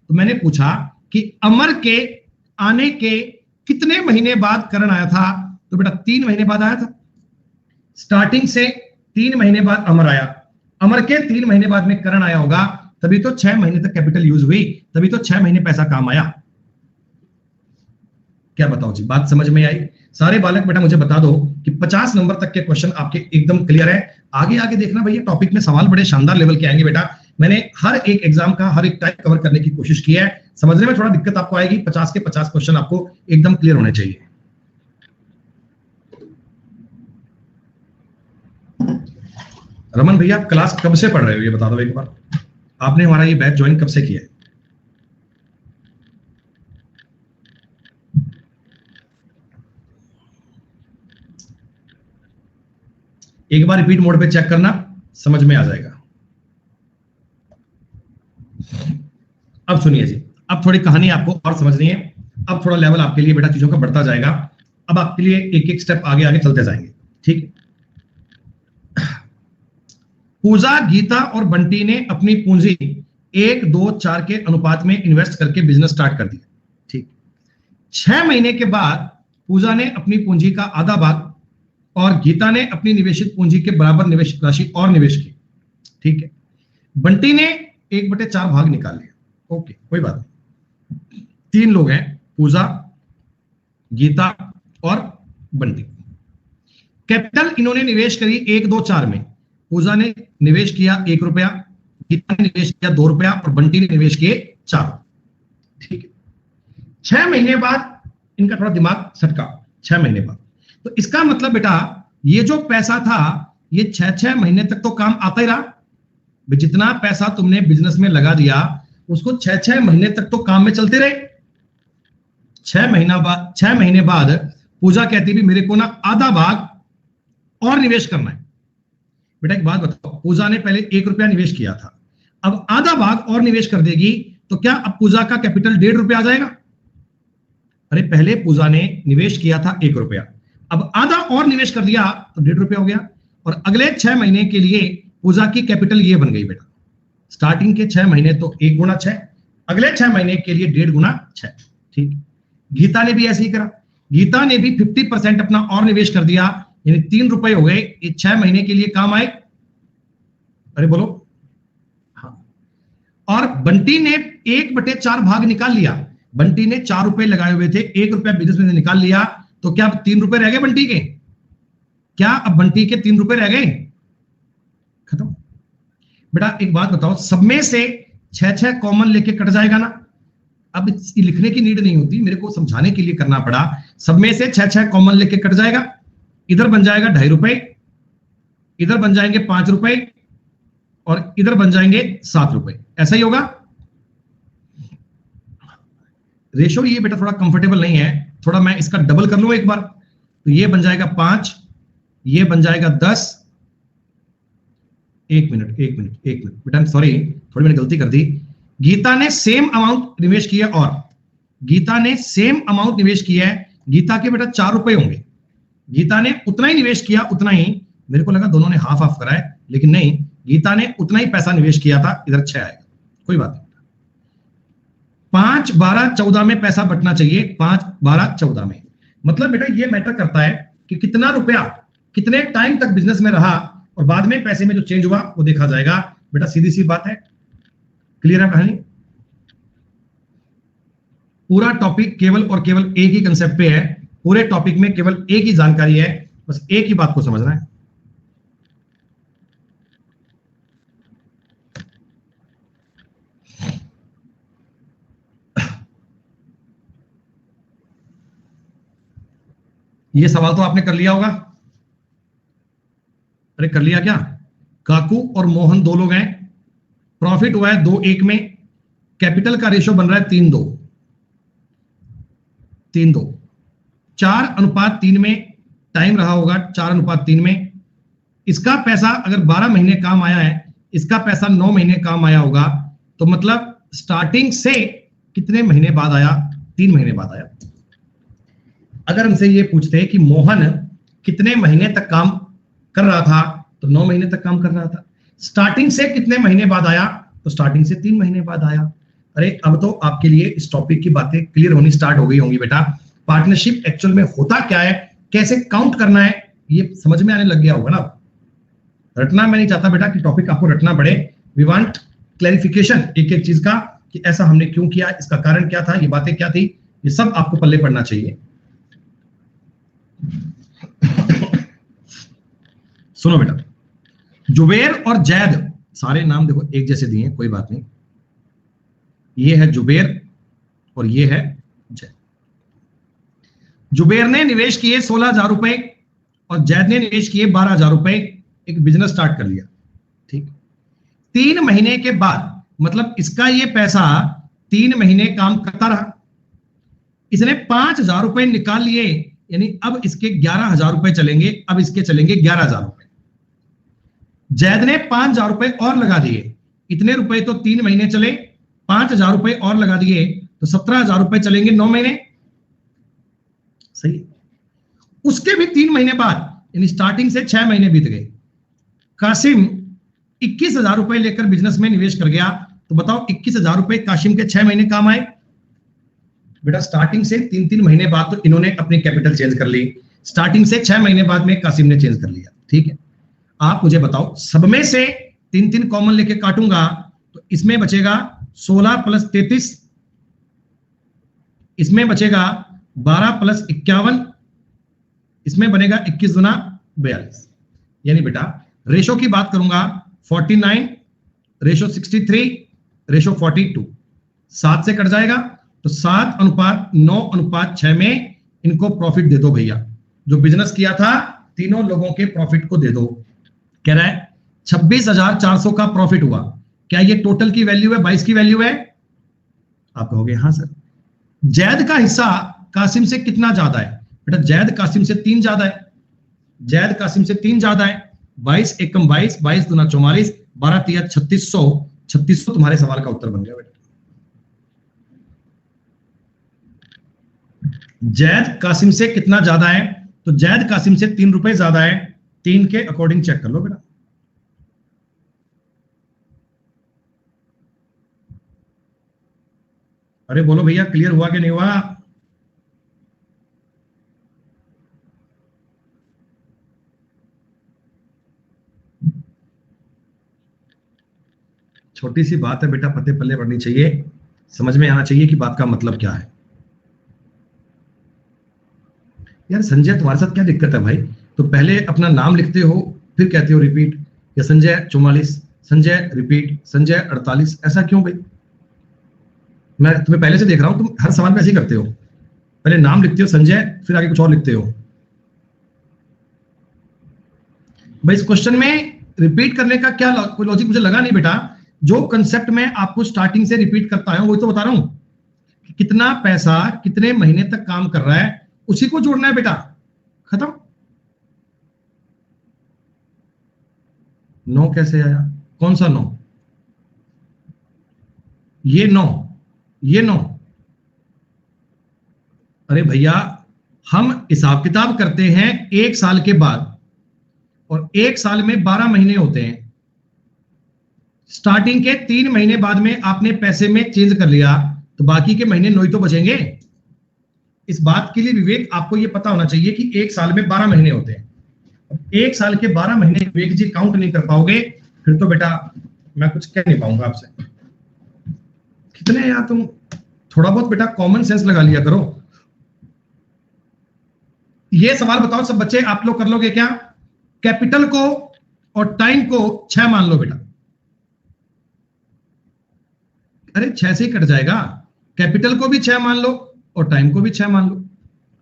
तो मैंने पूछा कि अमर के आने के कितने महीने बाद करण आया था? तो बेटा 3 महीने बाद आया था। स्टार्टिंग से 3 महीने बाद अमर आया, अमर के 3 महीने बाद में करण आया होगा, तभी तो 6 महीने तक कैपिटल यूज हुई, तभी तो 6 महीने पैसा काम आया। क्या बताओ जी, बात समझ में आई? सारे बालक बेटा मुझे बता दो कि 50 नंबर तक के क्वेश्चन आपके एकदम क्लियर है। आगे आगे देखना भैया, टॉपिक में सवाल बड़े शानदार लेवल के आएंगे बेटा। मैंने हर एक एग्जाम का हर एक टाइप कवर करने की कोशिश की है। समझने में थोड़ा दिक्कत आपको आएगी, 50 के 50 क्वेश्चन आपको एकदम क्लियर होने चाहिए। रमन भैया आप क्लास कब से पढ़ रहे हो ये बता दो एक बार, आपने हमारा ये बैच ज्वाइन कब से किया है? एक बार रिपीट मोड पे चेक करना, समझ में आ जाएगा। अब सुनिए जी, अब थोड़ी कहानी आपको और समझनी है। अब थोड़ा लेवल आपके लिए बेटा चीजों का बढ़ता जाएगा। अब आपके लिए एक एक स्टेप आगे आगे चलते जाएंगे, ठीक है। पूजा, गीता और बंटी ने अपनी पूंजी 1, 2, 4 के अनुपात में इन्वेस्ट करके बिजनेस स्टार्ट कर दिया, ठीक। 6 महीने के बाद पूजा ने अपनी पूंजी का आधा भाग और गीता ने अपनी निवेशित पूंजी के बराबर निवेश राशि और निवेश की, ठीक है। बंटी ने 1/4 भाग निकाल लिया, ओके, कोई बात नहीं। 3 लोग हैं, पूजा, गीता और बंटी। कैपिटल इन्होंने निवेश करी 1, 2, 4 में। पूजा ने निवेश किया 1 रुपया, गीता ने निवेश किया 2 रुपया और बंटी ने निवेश किए 4, ठीक है। 6 महीने बाद इनका थोड़ा दिमाग सटका, 6 महीने बाद। तो इसका मतलब बेटा ये जो पैसा था ये 6 महीने तक तो काम आता ही रहा। जितना पैसा तुमने बिजनेस में लगा दिया उसको 6 महीने तक तो काम में चलते रहे। 6 महीने बाद पूजा कहती भी मेरे को ना आधा भाग और निवेश करना है। बेटा एक बात बताओ, पूजा ने पहले 1 रुपया निवेश किया था, अब आधा भाग और निवेश कर देगी तो क्या अब पूजा का कैपिटल 1.5 रुपया आ जाएगा? अरे पहले पूजा ने निवेश किया था 1 रुपया, अब आधा और निवेश कर दिया तो 1.5 रुपया हो गया। और अगले 6 महीने के लिए पूजा की कैपिटल ये बन गई बेटा। स्टार्टिंग के 6 महीने तो 1 गुना 6, अगले 6 महीने के लिए 1.5 गुना 6, ठीक। गीता ने भी ऐसे ही करा, गीता ने भी 50% अपना और निवेश कर दिया, यानी 3 रुपए हो गए, ये 6 महीने के लिए काम आए। अरे बोलो हाँ। और बंटी ने 1/4 भाग निकाल लिया। बंटी ने 4 रुपए लगाए हुए थे, 1 रुपया बिजनेस में से निकाल लिया, तो क्या अब 3 रुपए रह गए बंटी के? क्या अब बंटी के 3 रुपए रह गए? खत्म। बेटा एक बात बताओ, सब में से 6 कॉमन लेके कट जाएगा ना? अब लिखने की नीड नहीं होती, मेरे को समझाने के लिए करना पड़ा। सब में से 6 कॉमन लेके कट जाएगा, इधर बन जाएगा 2.5 रुपए, इधर बन जाएंगे 5 रुपए और इधर बन जाएंगे 7 रुपए। ऐसा ही होगा। रेशो ये बेटा थोड़ा कंफर्टेबल नहीं है, थोड़ा मैं इसका डबल कर लूं एक बार, तो ये बन जाएगा 5, ये बन जाएगा 10। एक मिनट बेटा सॉरी, थोड़ी मैंने गलती कर दी। गीता ने सेम अमाउंट निवेश किया और गीता ने सेम अमाउंट निवेश किया है। गीता के बेटा 4 रुपए होंगे, गीता ने उतना ही निवेश किया, उतना ही। मेरे को लगा दोनों ने हाफ हाफ करा है, लेकिन नहीं, गीता ने उतना ही पैसा निवेश किया था, इधर 6 आएगा, कोई बात नहीं। 5, 12, 14 में पैसा बटना चाहिए, 5, 12, 14 में। मतलब बेटा ये मैटर करता है कि कितना रुपया कितने टाइम तक बिजनेस में रहा और बाद में पैसे में जो चेंज हुआ वो देखा जाएगा। बेटा सीधी सी बात है, क्लियर है कहानी? पूरा टॉपिक केवल और केवल एक ही कंसेप्ट पे है, पूरे टॉपिक में केवल एक ही जानकारी है, बस एक ही बात को समझना है। ये सवाल तो आपने कर लिया होगा। अरे कर लिया क्या? काकू और मोहन 2 लोग हैं, प्रॉफिट हुआ है 2:1 में, कैपिटल का रेशो बन रहा है 3:2, 4:3 में टाइम रहा होगा, 4:3 में। इसका पैसा अगर 12 महीने काम आया है, इसका पैसा 9 महीने काम आया होगा, तो मतलब स्टार्टिंग से कितने महीने बाद आया? 3 महीने बाद आया। अगर हमसे ये पूछते हैं कि मोहन कितने महीने तक काम कर रहा था, तो 9 महीने तक काम कर रहा था। स्टार्टिंग से कितने महीने बाद आया? तो स्टार्टिंग से 3 महीने बाद आया। अरे अब तो आपके लिए इस टॉपिक की बातें क्लियर होनी स्टार्ट हो गई होंगी बेटा। पार्टनरशिप एक्चुअल में होता क्या है, कैसे काउंट करना है, ये समझ में आने लग गया होगा ना। रटना मैं नहीं चाहता बेटा कि टॉपिक आपको रटना पड़े। वी वांट क्लैरिफिकेशन एक एक चीज का, कि ऐसा हमने क्यों किया, इसका कारण क्या था, ये बातें क्या थी, ये सब आपको पल्ले पड़ना चाहिए। सुनो बेटा, जुबेर और जैद, सारे नाम देखो एक जैसे दिए हैं, कोई बात नहीं। ये है जुबेर और ये है जैद। जुबेर ने निवेश किए 16,000 रुपए और जैद ने निवेश किए 12,000 रुपए, एक बिजनेस स्टार्ट कर लिया, ठीक। 3 महीने के बाद, मतलब इसका ये पैसा 3 महीने काम करता रहा, इसने 5,000 रुपए निकाल लिए, यानी अब इसके 11,000 रुपए चलेंगे, अब इसके चलेंगे 11,000 रुपए। जैद ने 5,000 रुपए और लगा दिए, इतने रुपए तो 3 महीने चले, 5,000 रुपए और लगा दिए तो 17,000 रुपए चलेंगे 9 महीने, सही। उसके भी 3 महीने बाद, यानी स्टार्टिंग से 6 महीने बीत गए, कासिम 21,000 रुपए लेकर बिजनेस में निवेश कर गया। तो बताओ 21,000 रुपए कासिम के 6 महीने काम आए? बेटा स्टार्टिंग से 3-3 महीने बाद तो इन्होंने अपनी कैपिटल चेंज कर ली, स्टार्टिंग से 6 महीने बाद में कासिम ने चेंज कर लिया। ठीक है, आप मुझे बताओ, सब में से 3-3 कॉमन लेके काटूंगा तो इसमें बचेगा 16 + 33, इसमें बचेगा 12 + 51, इसमें बनेगा 21 दूना 42। यानी बेटा रेशो की बात करूंगा 49, रेशो 63, रेशो 42, 7 से कट जाएगा तो 7:9:6 में इनको प्रॉफिट दे दो भैया। जो बिजनेस किया था तीनों लोगों के प्रॉफिट को दे दो। कह रहा है 26,400 का प्रॉफिट हुआ। क्या ये टोटल की वैल्यू है, 22 की वैल्यू है? आप कहोगे हाँ सर। जैद का हिस्सा कासिम से कितना ज्यादा है? बेटा जैद कासिम से 3 ज्यादा है, जैद कासिम से 3 ज्यादा है। 22 एकम 22, 22 दूना 44, 12 तिया 3600, 3600 तुम्हारे सवाल का उत्तर बन गया बेटा। जैद कासिम से कितना ज्यादा है? तो जैद कासिम से 3 रुपए ज्यादा है। 3 के अकॉर्डिंग चेक कर लो बेटा। अरे बोलो भैया क्लियर हुआ कि नहीं हुआ? छोटी सी बात है बेटा, पते पल्ले पड़नी चाहिए, समझ में आना चाहिए कि बात का मतलब क्या है। यार संजय तुम्हारे साथ क्या दिक्कत है भाई? तो पहले अपना नाम लिखते हो फिर कहते हो रिपीट, या संजय 44, संजय रिपीट, संजय 48, ऐसा क्यों भाई? मैं तुम्हें पहले से देख रहा हूं, तुम हर सवाल में ऐसे ही करते हो, पहले नाम लिखते हो संजय फिर आगे कुछ और लिखते हो। भाई इस क्वेश्चन में रिपीट करने का क्या कोई लॉजिक मुझे लगा नहीं बेटा। जो कंसेप्ट में आपको स्टार्टिंग से रिपीट करता है वही तो बता रहा हूं कि कितना पैसा कितने महीने तक काम कर रहा है उसी को जोड़ना है बेटा, खत्म। 9 कैसे आया? कौन सा 9? ये 9, ये 9। अरे भैया हम हिसाब किताब करते हैं 1 साल के बाद, और 1 साल में 12 महीने होते हैं। स्टार्टिंग के 3 महीने बाद में आपने पैसे में चेंज कर लिया तो बाकी के महीने 9 ही तो बचेंगे। इस बात के लिए विवेक आपको यह पता होना चाहिए कि 1 साल में 12 महीने होते हैं। 1 साल के 12 महीने विवेक जी काउंट नहीं कर पाओगे फिर तो बेटा मैं कुछ कह नहीं पाऊंगा आपसे। कितने यार तुम, थोड़ा बहुत बेटा कॉमन सेंस लगा लिया करो। ये सवाल बताओ सब बच्चे, आप लोग कर लोगे क्या? कैपिटल को और टाइम को 6 मान लो बेटा। अरे 6 से ही कट जाएगा। कैपिटल को भी 6 मान लो और टाइम को भी 6 मान लो।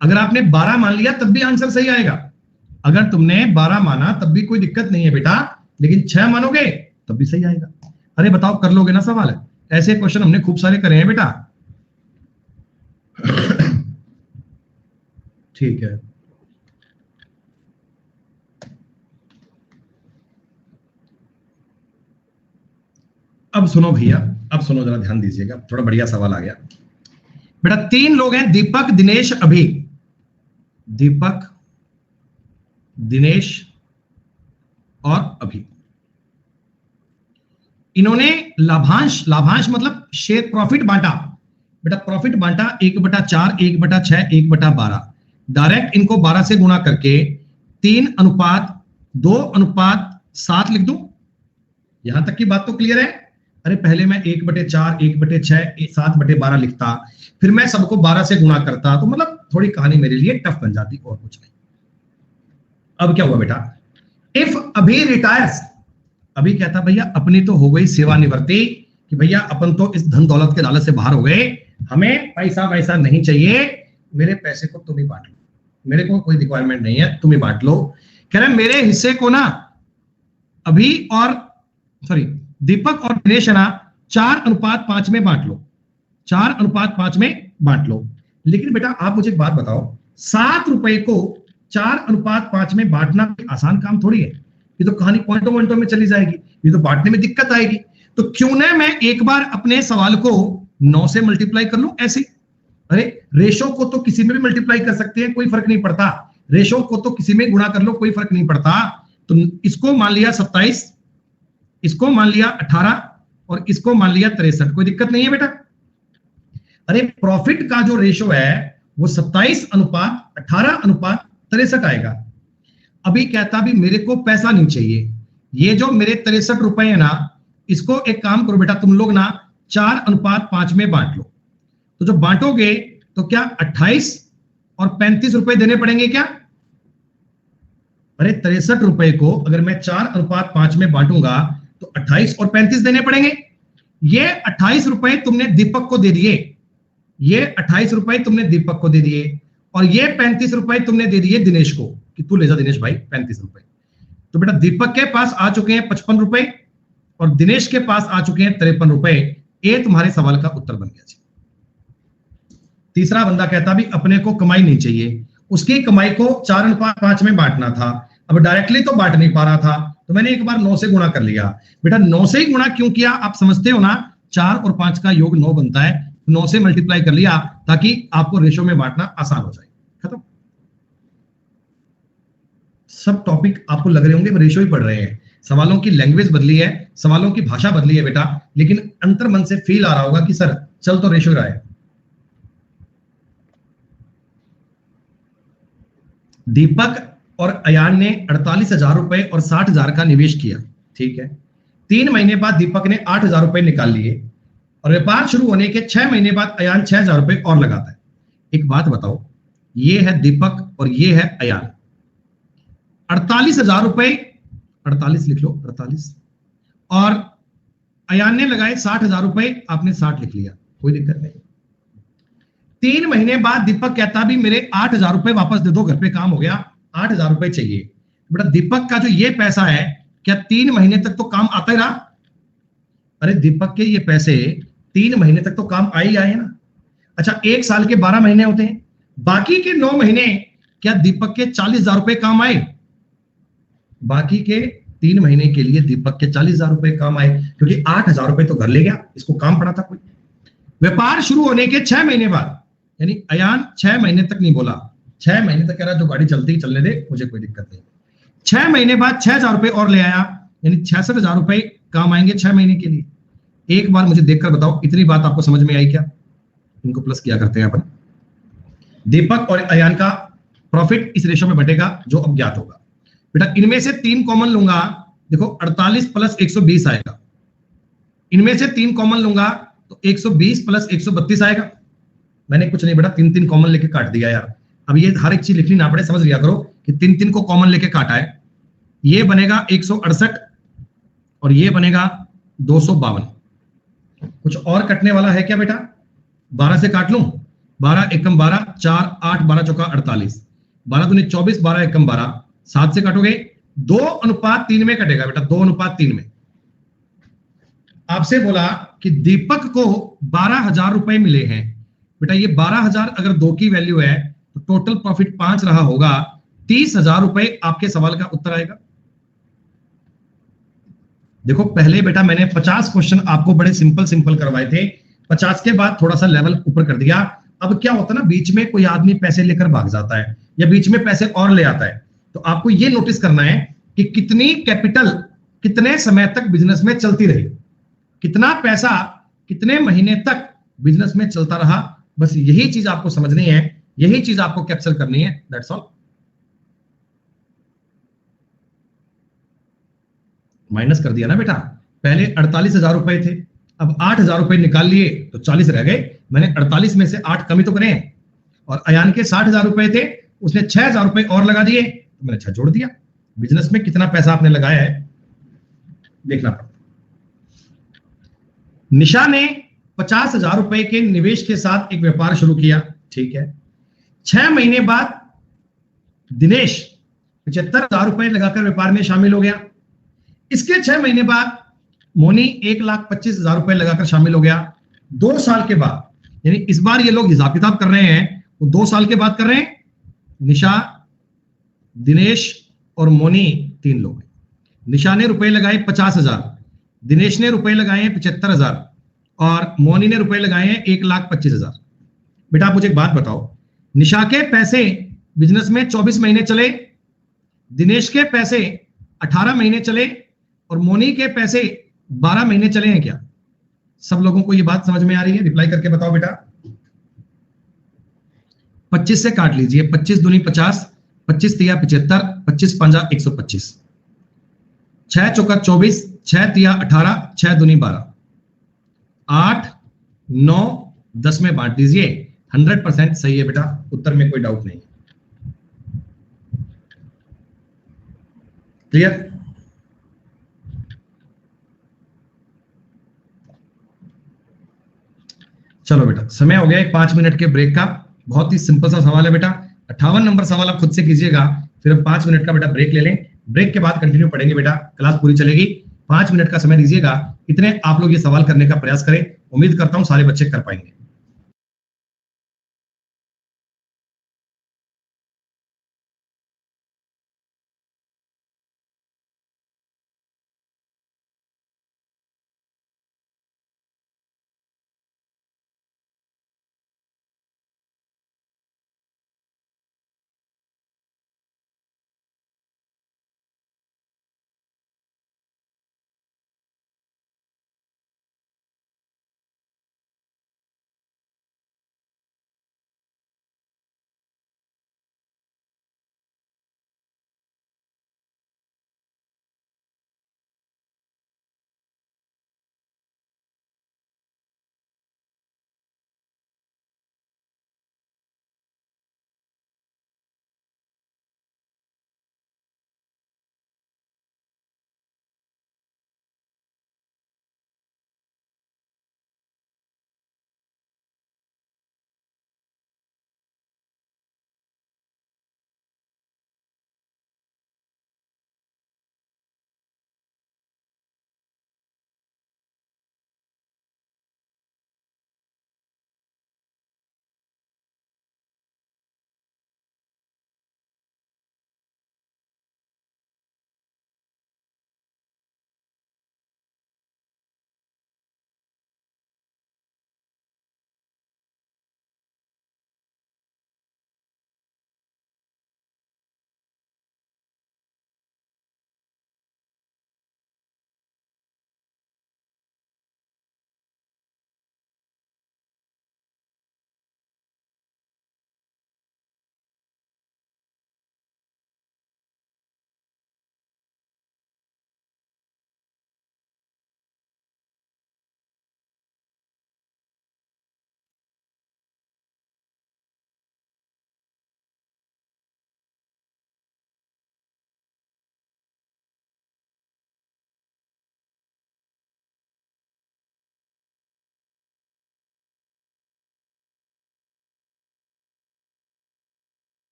अगर आपने 12 मान लिया तब भी आंसर सही आएगा। अगर तुमने 12 माना तब भी कोई दिक्कत नहीं है बेटा, लेकिन 6 मानोगे तब भी सही आएगा। अरे बताओ कर लोगे ना सवाल? ऐसे क्वेश्चन हमने खूब सारे करे हैं बेटा। ठीक है, अब सुनो भैया, अब सुनो जरा ध्यान दीजिएगा, थोड़ा बढ़िया सवाल आ गया बेटा। 3 लोग हैं, दीपक, दिनेश, अभी। दीपक, दिनेश और अभी। इन्होंने लाभांश, लाभांश मतलब शेयर, प्रॉफिट बांटा बेटा। प्रॉफिट बांटा 1/4, 1/6, 1/12। डायरेक्ट इनको 12 से गुणा करके 3:2:7 लिख दूं। यहां तक की बात तो क्लियर है? अरे पहले मैं 1/4, 1/6, 7/12 लिखता, फिर मैं सबको 12 से गुणा करता, तो मतलब थोड़ी कहानी मेरे लिए टफ बन जाती, और कुछ नहीं। अब क्या हुआ बेटा? इफ अभी रिटायर्स, अभी क्या था भैया, अपनी तो हो गई सेवानिवृत्ति कि भैया अपन तो इस धन दौलत के लालच से बाहर हो गए, हमें पैसा वैसा नहीं चाहिए, मेरे पैसे को तुम ही बांट लो, मेरे को कोई रिक्वायरमेंट नहीं है, तुम ही बांट लो। कह रहे मेरे हिस्से को ना अभी और सॉरी दीपक और दिनेश है ना 4:5 में बांट लो, 4:5 में बांट लो। लेकिन बेटा आप मुझे एक बात बताओ, 7 रुपए को 4:5 में बांटना आसान काम थोड़ी है। ये तो कहानी पॉइंटों में चली जाएगी, ये तो बांटने में दिक्कत आएगी। तो क्यों ना मैं एक बार अपने सवाल को 9 से मल्टीप्लाई कर लूं ऐसे। अरे रेशो को तो किसी में भी मल्टीप्लाई कर सकते हैं, कोई फर्क नहीं पड़ता। रेशो को तो किसी में गुणा कर लो, कोई फर्क नहीं पड़ता। तो इसको मान लिया 27, इसको मान लिया 18 और इसको मान लिया 63, कोई दिक्कत नहीं है बेटा। अरे प्रॉफिट का जो रेशो है वो 27:18:63 आएगा। अभी कहता भी मेरे को पैसा नहीं चाहिए, ये जो मेरे 63 रुपए है ना, इसको एक काम करो बेटा, तुम लोग ना 4:5 में बांट लो। तो जो बांटोगे तो क्या 28 और 35 रुपए देने पड़ेंगे क्या? अरे 63 रुपए को अगर मैं 4:5 में बांटूंगा तो 28 और 35 देने पड़ेंगे। ये 28 रुपए तुमने दीपक को दे दिए, ये 28 रुपए तुमने दीपक को दे दिए, और ये 35 रुपए तुमने दे दिए दिनेश को कि तू ले जा दिनेश भाई 35 रुपए। तो बेटा दीपक के पास आ चुके हैं 55 रुपए और दिनेश के पास आ चुके हैं 53 रुपए। ये तुम्हारे सवाल का उत्तर बन गया जी। तीसरा बंदा कहता भी अपने को कमाई नहीं चाहिए, उसकी कमाई को 4:5 में बांटना था, अब डायरेक्टली तो बांट नहीं पा रहा था, तो मैंने एक बार 9 से गुणा कर लिया। बेटा 9 से ही गुणा क्यों किया? आप समझते हो ना, 4 और 5 का योग 9 बनता है, 9 से मल्टीप्लाई कर लिया ताकि आपको रेशो में बांटना आसान हो जाए। खत्म। सब टॉपिक आपको लग रहे होंगे रेशो ही पढ़ रहे हैं, सवालों की लैंग्वेज बदली है, सवालों की भाषा बदली है बेटा, लेकिन अंतर मन से फील आ रहा होगा कि सर चल तो रेशो रहा है। दीपक और अयान ने 48,000 रुपए और 60,000 का निवेश किया, ठीक है। 3 महीने बाद दीपक ने 8,000 रुपए निकाल लिए और व्यापार शुरू होने के 6 महीने बाद अयान 6,000 रुपए और लगाता है। एक बात बताओ, ये है दीपक और ये है अयान। 48,000 रुपए, 48 लिख लो, 48, और अयान ने लगाए 60,000 रुपए, आपने 60 लिख लिया, कोई दिक्कत नहीं। 3 महीने बाद दीपक कहता भी मेरे 8,000 रुपए वापस दे दो, घर पे काम हो गया, 8,000 रुपए चाहिए। बेटा दीपक का जो ये पैसा है क्या 3 महीने तक तो काम आता ही रहा? अरे दीपक के ये पैसे 3 महीने तक तो काम आ ही आए ना। अच्छा 1 साल के 12 महीने होते हैं, बाकी के 9 महीने क्या दीपक के 40,000 रुपए काम आए? बाकी के 3 महीने के लिए दीपक के 40,000 रुपए काम आए, क्योंकि 8,000 रुपए तो घर ले गया, इसको काम पड़ा था कोई। व्यापार शुरू होने के 6 महीने बाद, यानी अयान 6 महीने तक नहीं बोला, 6 महीने तक कह रहा जो गाड़ी चलती ही चलने दे, मुझे कोई दिक्कत नहीं। 6 महीने बाद 6,000 रुपए और ले आया, यानी 66,000 रुपए काम आएंगे 6 महीने के लिए। एक बार मुझे देखकर बताओ इतनी बात आपको समझ में आई क्या? इनको प्लस किया करते हैं अपन। दीपक और अयान का प्रॉफिट इस रेशो में बटेगा जो अब ज्ञात होगा। बेटा इनमें से 3 कॉमन लूंगा, देखो 48 प्लस 120 आएगा। इनमें से 3 कॉमन लूंगा तो 120 प्लस 132 आएगा। मैंने कुछ नहीं बेटा 3 कॉमन लेके काट दिया यार। अब ये हर एक चीज लिखनी ना पड़े, समझ लिया करो कि 3 को कॉमन लेके काटा है। ये बनेगा 168 और ये बनेगा 252। कुछ और कटने वाला है क्या बेटा? 12 से काट लूं, 12 एकम 12, 4 8 12 चौका 48, 12 दूनी 24, 12 एकम 12, 7 से काटोगे 2:3 में कटेगा बेटा, 2:3 में। आपसे बोला कि दीपक को 12,000 रुपए मिले हैं। बेटा ये 12,000 अगर 2 की वैल्यू है तो टोटल प्रॉफिट 5 रहा होगा, 30,000 रुपए आपके सवाल का उत्तर आएगा। देखो पहले बेटा मैंने 50 क्वेश्चन आपको बड़े सिंपल करवाए थे, 50 के बाद थोड़ा सा लेवल ऊपर कर दिया। अब क्या होता है ना, बीच में कोई आदमी पैसे लेकर भाग जाता है या बीच में पैसे और ले आता है, तो आपको ये नोटिस करना है कि कितनी कैपिटल कितने समय तक बिजनेस में चलती रही, कितना पैसा कितने महीने तक बिजनेस में चलता रहा। बस यही चीज आपको समझनी है, यही चीज आपको कैप्चर करनी है, दैट्स ऑल। माइनस कर दिया ना बेटा, पहले 48,000 रुपए थे, अब 8,000 रुपए निकाल लिए तो 40 रह गए। मैंने 48 में से 8 कमी तो करें, और अयान के 60,000 रुपए थे, उसने 6,000 रुपए और लगा दिए, तो मैंने 6 जोड़ दिया। बिजनेस में कितना पैसा आपने लगाया है देखना पड़ता। निशा ने 50,000 रुपए के निवेश के साथ एक व्यापार शुरू किया, ठीक है। 6 महीने बाद दिनेश 75,000 रुपए लगाकर व्यापार में शामिल हो गया। इसके 6 महीने बाद मोनी 1,25,000 रुपए लगाकर शामिल हो गया। 2 साल के बाद, यानी इस बार ये लोग हिसाब किताब कर रहे हैं, वो 2 साल के बाद कर रहे हैं। निशा, दिनेश और मोनी 3 लोग। निशा ने रुपए लगाए 50,000, दिनेश ने रुपए लगाए हैं 75,000 और मोनी ने रुपए लगाए हैं 1,25,000। बेटा आप मुझे एक बात बताओ, निशा के पैसे बिजनेस में 24 महीने चले, दिनेश के पैसे 18 महीने चले और मोनी के पैसे 12 महीने चले हैं क्या? सब लोगों को ये बात समझ में आ रही है? रिप्लाई करके बताओ बेटा। 25 से काट लीजिए, 25 दूनी 50, 25 तिया 75, 25 पंजा 125, 6 चौका 24, 6 तिया 18, 6 दूनी 12, 8 9 10 में बांट दीजिए। 100% सही है बेटा, उत्तर में कोई डाउट नहीं। क्लियर? चलो बेटा, समय हो गया है 5 मिनट के ब्रेक का। बहुत ही सिंपल सा सवाल है बेटा, 58 नंबर सवाल आप खुद से कीजिएगा, फिर हम 5 मिनट का बेटा ब्रेक ले लें। ब्रेक के बाद कंटिन्यू पढ़ेंगे बेटा, क्लास पूरी चलेगी। 5 मिनट का समय दीजिएगा, इतने आप लोग ये सवाल करने का प्रयास करें। उम्मीद करता हूं सारे बच्चे कर पाएंगे।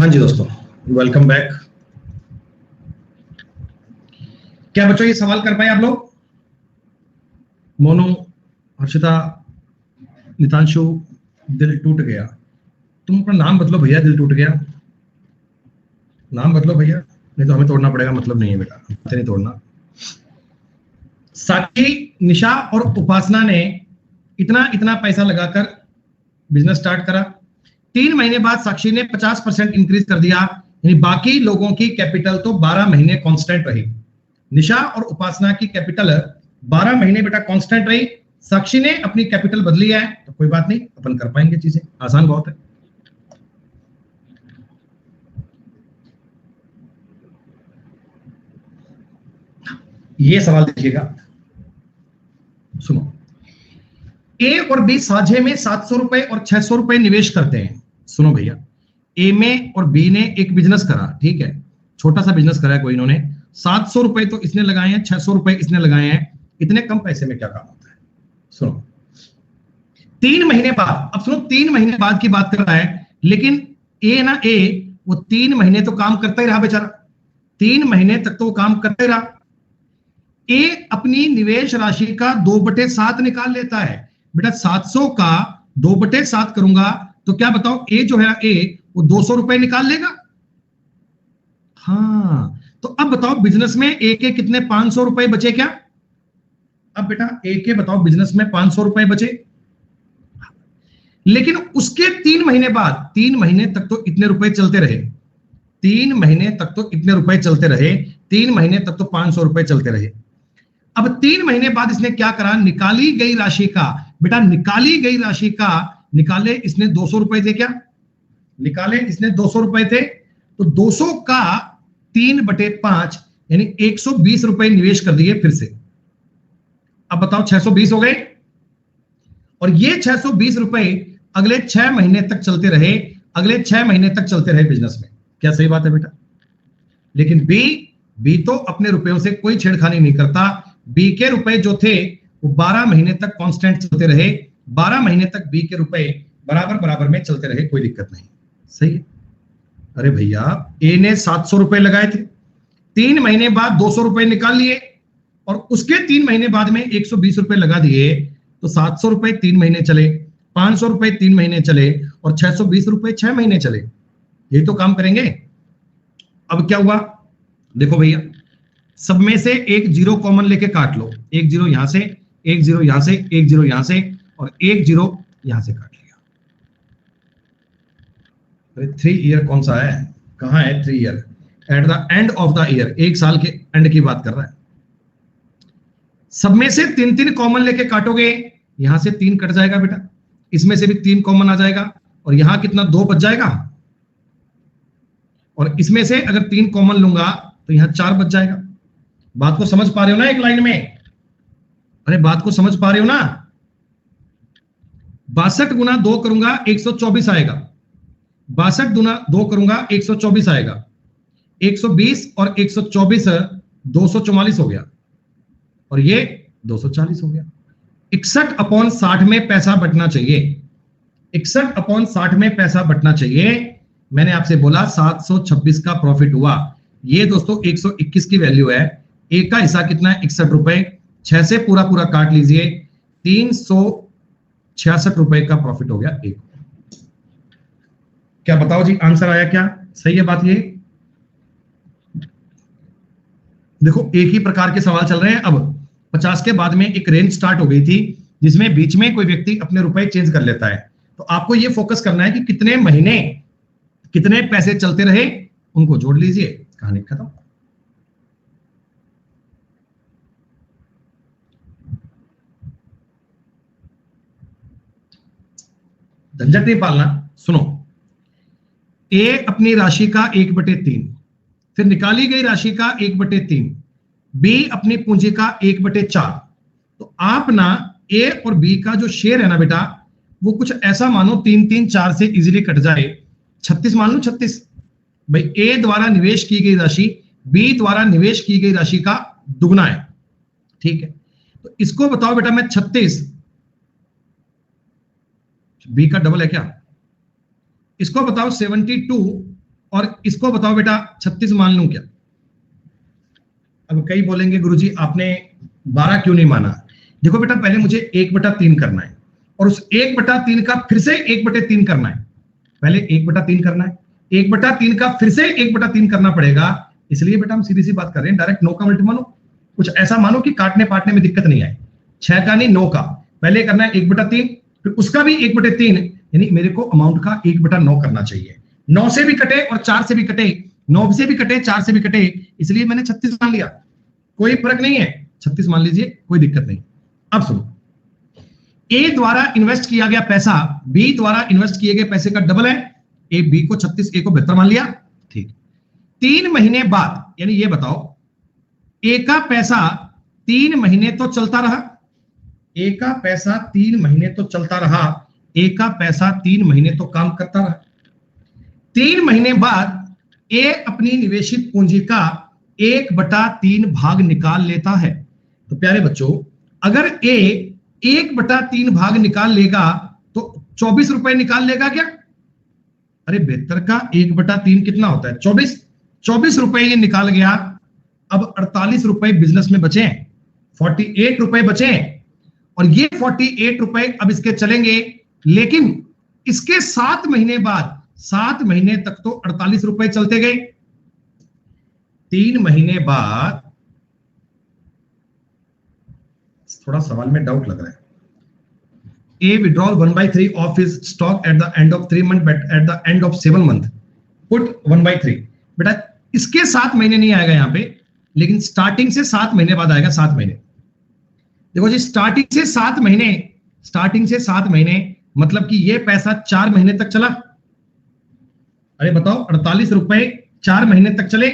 हाँ जी दोस्तों, वेलकम बैक। क्या बच्चों ये सवाल कर पाए आप लोग? मोनू, हर्षिता, नितांशु, दिल टूट गया। तुम अपना नाम बदलो भैया, दिल टूट गया। नाम बदलो भैया, नहीं तो हमें तोड़ना पड़ेगा, मतलब नहीं है बेटा, नहीं तोड़ना। साक्षी, निशा और उपासना ने इतना इतना पैसा लगाकर बिजनेस स्टार्ट करा। 3 महीने बाद साक्षी ने 50% इंक्रीज कर दिया, यानी बाकी लोगों की कैपिटल तो 12 महीने कांस्टेंट रही। निशा और उपासना की कैपिटल 12 महीने बेटा कांस्टेंट रही। साक्षी ने अपनी कैपिटल बदली है, तो कोई बात नहीं, अपन कर पाएंगे, चीजें आसान बहुत है। ये सवाल देखिएगा, सुनो। ए और बी साझे में 700 रुपए और 600 रुपए निवेश करते हैं। सुनो भैया, ए में और बी ने एक बिजनेस करा, ठीक है, छोटा सा बिजनेस करा है कोई, इन्होंने 700 रुपए तो इसने लगाए हैं, 600 रुपए इसने लगाए हैं। इतने कम पैसे में क्या काम होता है? सुनो, 3 महीने बाद, अब सुनो, 3 महीने बाद की बात कर रहा है, लेकिन ए वो 3 महीने तो काम करता ही रहा बेचारा, 3 महीने तक तो वो काम करता ही रहा। ए अपनी निवेश राशि का 2/7 निकाल लेता है बेटा। 700 का 2/7 करूंगा तो क्या बताओ, ए जो है ए वो 200 रुपए निकाल लेगा। हाँ, तो अब बताओ बिजनेस में ए के कितने 500 रुपए बचे क्या? अब बेटा ए के बताओ बिजनेस में 500 रुपए बचे, लेकिन उसके 3 महीने बाद, 3 महीने तक तो इतने रुपए चलते रहे, 3 महीने तक तो इतने रुपए चलते रहे, 3 महीने तक तो 500 रुपए चलते रहे। अब 3 महीने बाद इसने क्या करा, निकाली गई राशि का बेटा, निकाली गई राशि का निकाले इसने 200 रुपए थे क्या? निकाले इसने 200 रुपए थे, तो 200 का 3/5 यानी 120 रुपए निवेश कर दिए फिर से। अब बताओ 620 हो गए, और ये 620 रुपए अगले 6 महीने तक चलते रहे, अगले 6 महीने तक चलते रहे बिजनेस में। क्या सही बात है बेटा? लेकिन बी तो अपने रुपयों से कोई छेड़खानी नहीं करता। बी के रुपए जो थे वो 12 महीने तक कांस्टेंट चलते रहे, 12 महीने तक बी के रुपए बराबर बराबर में चलते रहे, कोई दिक्कत नहीं। सही है? अरे भैया, ए ने 700 रुपए लगाए थे, 3 महीने बाद 200 रुपए निकाल लिए, और उसके 3 महीने बाद में 120 रुपए लगा दिए, तो 700 रुपए 3 महीने चले, 500 रुपए 3 महीने चले, और 620 रुपए 6 महीने चले। यही तो काम करेंगे। अब क्या हुआ देखो भैया, सब में से एक जीरो कॉमन लेके काट लो, एक जीरो यहां से, एक जीरो यहां से, एक जीरो यहां से, और एक जीरो यहां से काट लिया। अरे 3 ईयर कौन सा है, कहां है 3 year? At the end of the year, एक साल के एंड की बात कर रहा है। सब में से 3 कॉमन लेके काटोगे, यहां से 3 कट जाएगा बेटा, इसमें से भी 3 कॉमन आ जाएगा, और यहां कितना 2 बच जाएगा, और इसमें से अगर 3 कॉमन लूंगा तो यहां 4 बच जाएगा। बात को समझ पा रहे हो ना एक लाइन में? अरे बात को समझ पा रहे हो ना? 62 गुना 2 करूंगा 124 आएगा, 62 गुना 2 करूंगा 124 आएगा, 120 और 124 244 हो गया, और ये 240 हो गया। 61/60 में पैसा बचना चाहिए, 61/60 में पैसा बचना चाहिए। मैंने आपसे बोला 726 का प्रॉफिट हुआ। ये दोस्तों 121 की वैल्यू है, एक का हिस्सा कितना है 61 रुपए, 6 से पूरा पूरा काट लीजिए, 366 रुपए का प्रॉफिट हो गया एक। क्या बताओ जी, आंसर आया क्या? सही है बात ये? देखो एक ही प्रकार के सवाल चल रहे हैं। अब 50 के बाद में एक रेंज स्टार्ट हो गई थी, जिसमें बीच में कोई व्यक्ति अपने रुपए चेंज कर लेता है, तो आपको ये फोकस करना है कि कितने महीने कितने पैसे चलते रहे, उनको जोड़ लीजिए, कहानी खत्म। झंझट नहीं पालना। सुनो, ए अपनी राशि का 1/3, फिर निकाली गई राशि का 1/3, बी अपनी पूंजी का 1/4। तो आप ना ए और बी का जो शेयर है ना बेटा, वो कुछ ऐसा मानो 3 3 4 से इजीली कट जाए, 36 मान लो, 36। भाई ए द्वारा निवेश की गई राशि बी द्वारा निवेश की गई राशि का दुगना है, ठीक है? तो इसको बताओ बेटा, मैं 36, बी का डबल है क्या? इसको बताओ 72 और इसको बताओ बेटा 36 मान लूं क्या? अब कई बोलेंगे गुरुजी आपने 12 क्यों नहीं माना? देखो बेटा पहले मुझे 1/3 करना है और उस 1/3 का फिर से 1/3 करना है। पहले 1/3 करना है, 1/3 का फिर से 1/3 करना पड़ेगा। इसलिए बेटा हम सीधी सी बात कर रहे हैं, डायरेक्ट 9 का मल्टी मानो, कुछ ऐसा मानो कि काटने पाटने में दिक्कत नहीं आए। 6 का नहीं 9 का, पहले करना है 1/3, फिर उसका भी 1/3, यानी मेरे को अमाउंट का 1/9 करना चाहिए। 9 से भी कटे और 4 से भी कटे, 9 से भी कटे 4 से भी कटे, इसलिए मैंने 36 मान लिया। कोई फर्क नहीं है, 36 मान लीजिए, कोई दिक्कत नहीं। अब सुनो, ए द्वारा इन्वेस्ट किया गया पैसा बी द्वारा इन्वेस्ट किए गए पैसे का डबल है। ए बी को 36, ए को 72 मान लिया, ठीक। 3 महीने बाद, यानी ये बताओ ए का पैसा 3 महीने तो चलता रहा, ए का पैसा 3 महीने तो चलता रहा, ए का पैसा 3 महीने तो काम करता रहा। 3 महीने बाद ए अपनी निवेशित पूंजी का 1/3 भाग निकाल लेता है। तो प्यारे बच्चों, अगर ए 1/3 भाग निकाल लेगा तो 24 रुपए निकाल लेगा क्या? अरे 72 का 1/3 कितना होता है? 24 रुपए ये निकाल गया। अब 48 रुपए बिजनेस में बचे, 48 रुपए बचे, और ये 48 रुपए अब इसके चलेंगे, लेकिन इसके 7 महीने बाद, 7 महीने तक तो 48 रुपए चलते गए। 3 महीने बाद, थोड़ा सवाल में डाउट लग रहा है। A withdrawal 1/3 of his stock at the end of 3 months, but at the end of 7 month put 1/3। बेटा इसके 7 महीने नहीं आएगा यहां पे, लेकिन स्टार्टिंग से 7 महीने बाद आएगा। 7 महीने, देखो जी, स्टार्टिंग से 7 महीने, स्टार्टिंग से 7 महीने मतलब कि ये पैसा 4 महीने तक चला। अरे बताओ, 48 रुपए 4 महीने तक चले।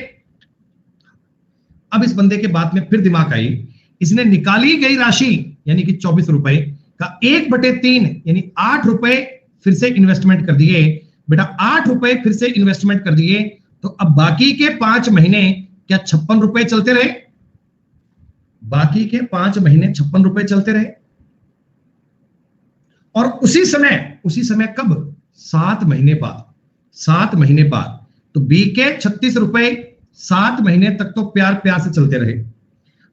अब इस बंदे के बाद में फिर दिमाग आई, इसने निकाली गई राशि यानी कि 24 रुपए का 1/3 यानी 8 रुपए फिर से इन्वेस्टमेंट कर दिए। बेटा 8 रुपए फिर से इन्वेस्टमेंट कर दिए, तो अब बाकी के 5 महीने क्या 56 रुपए चलते रहे? बाकी के 5 महीने 56 रुपए चलते रहे। और उसी समय कब? 7 महीने बाद, 7 महीने बाद। तो बी के 36 रुपए 7 महीने तक तो प्यार प्यार से चलते रहे।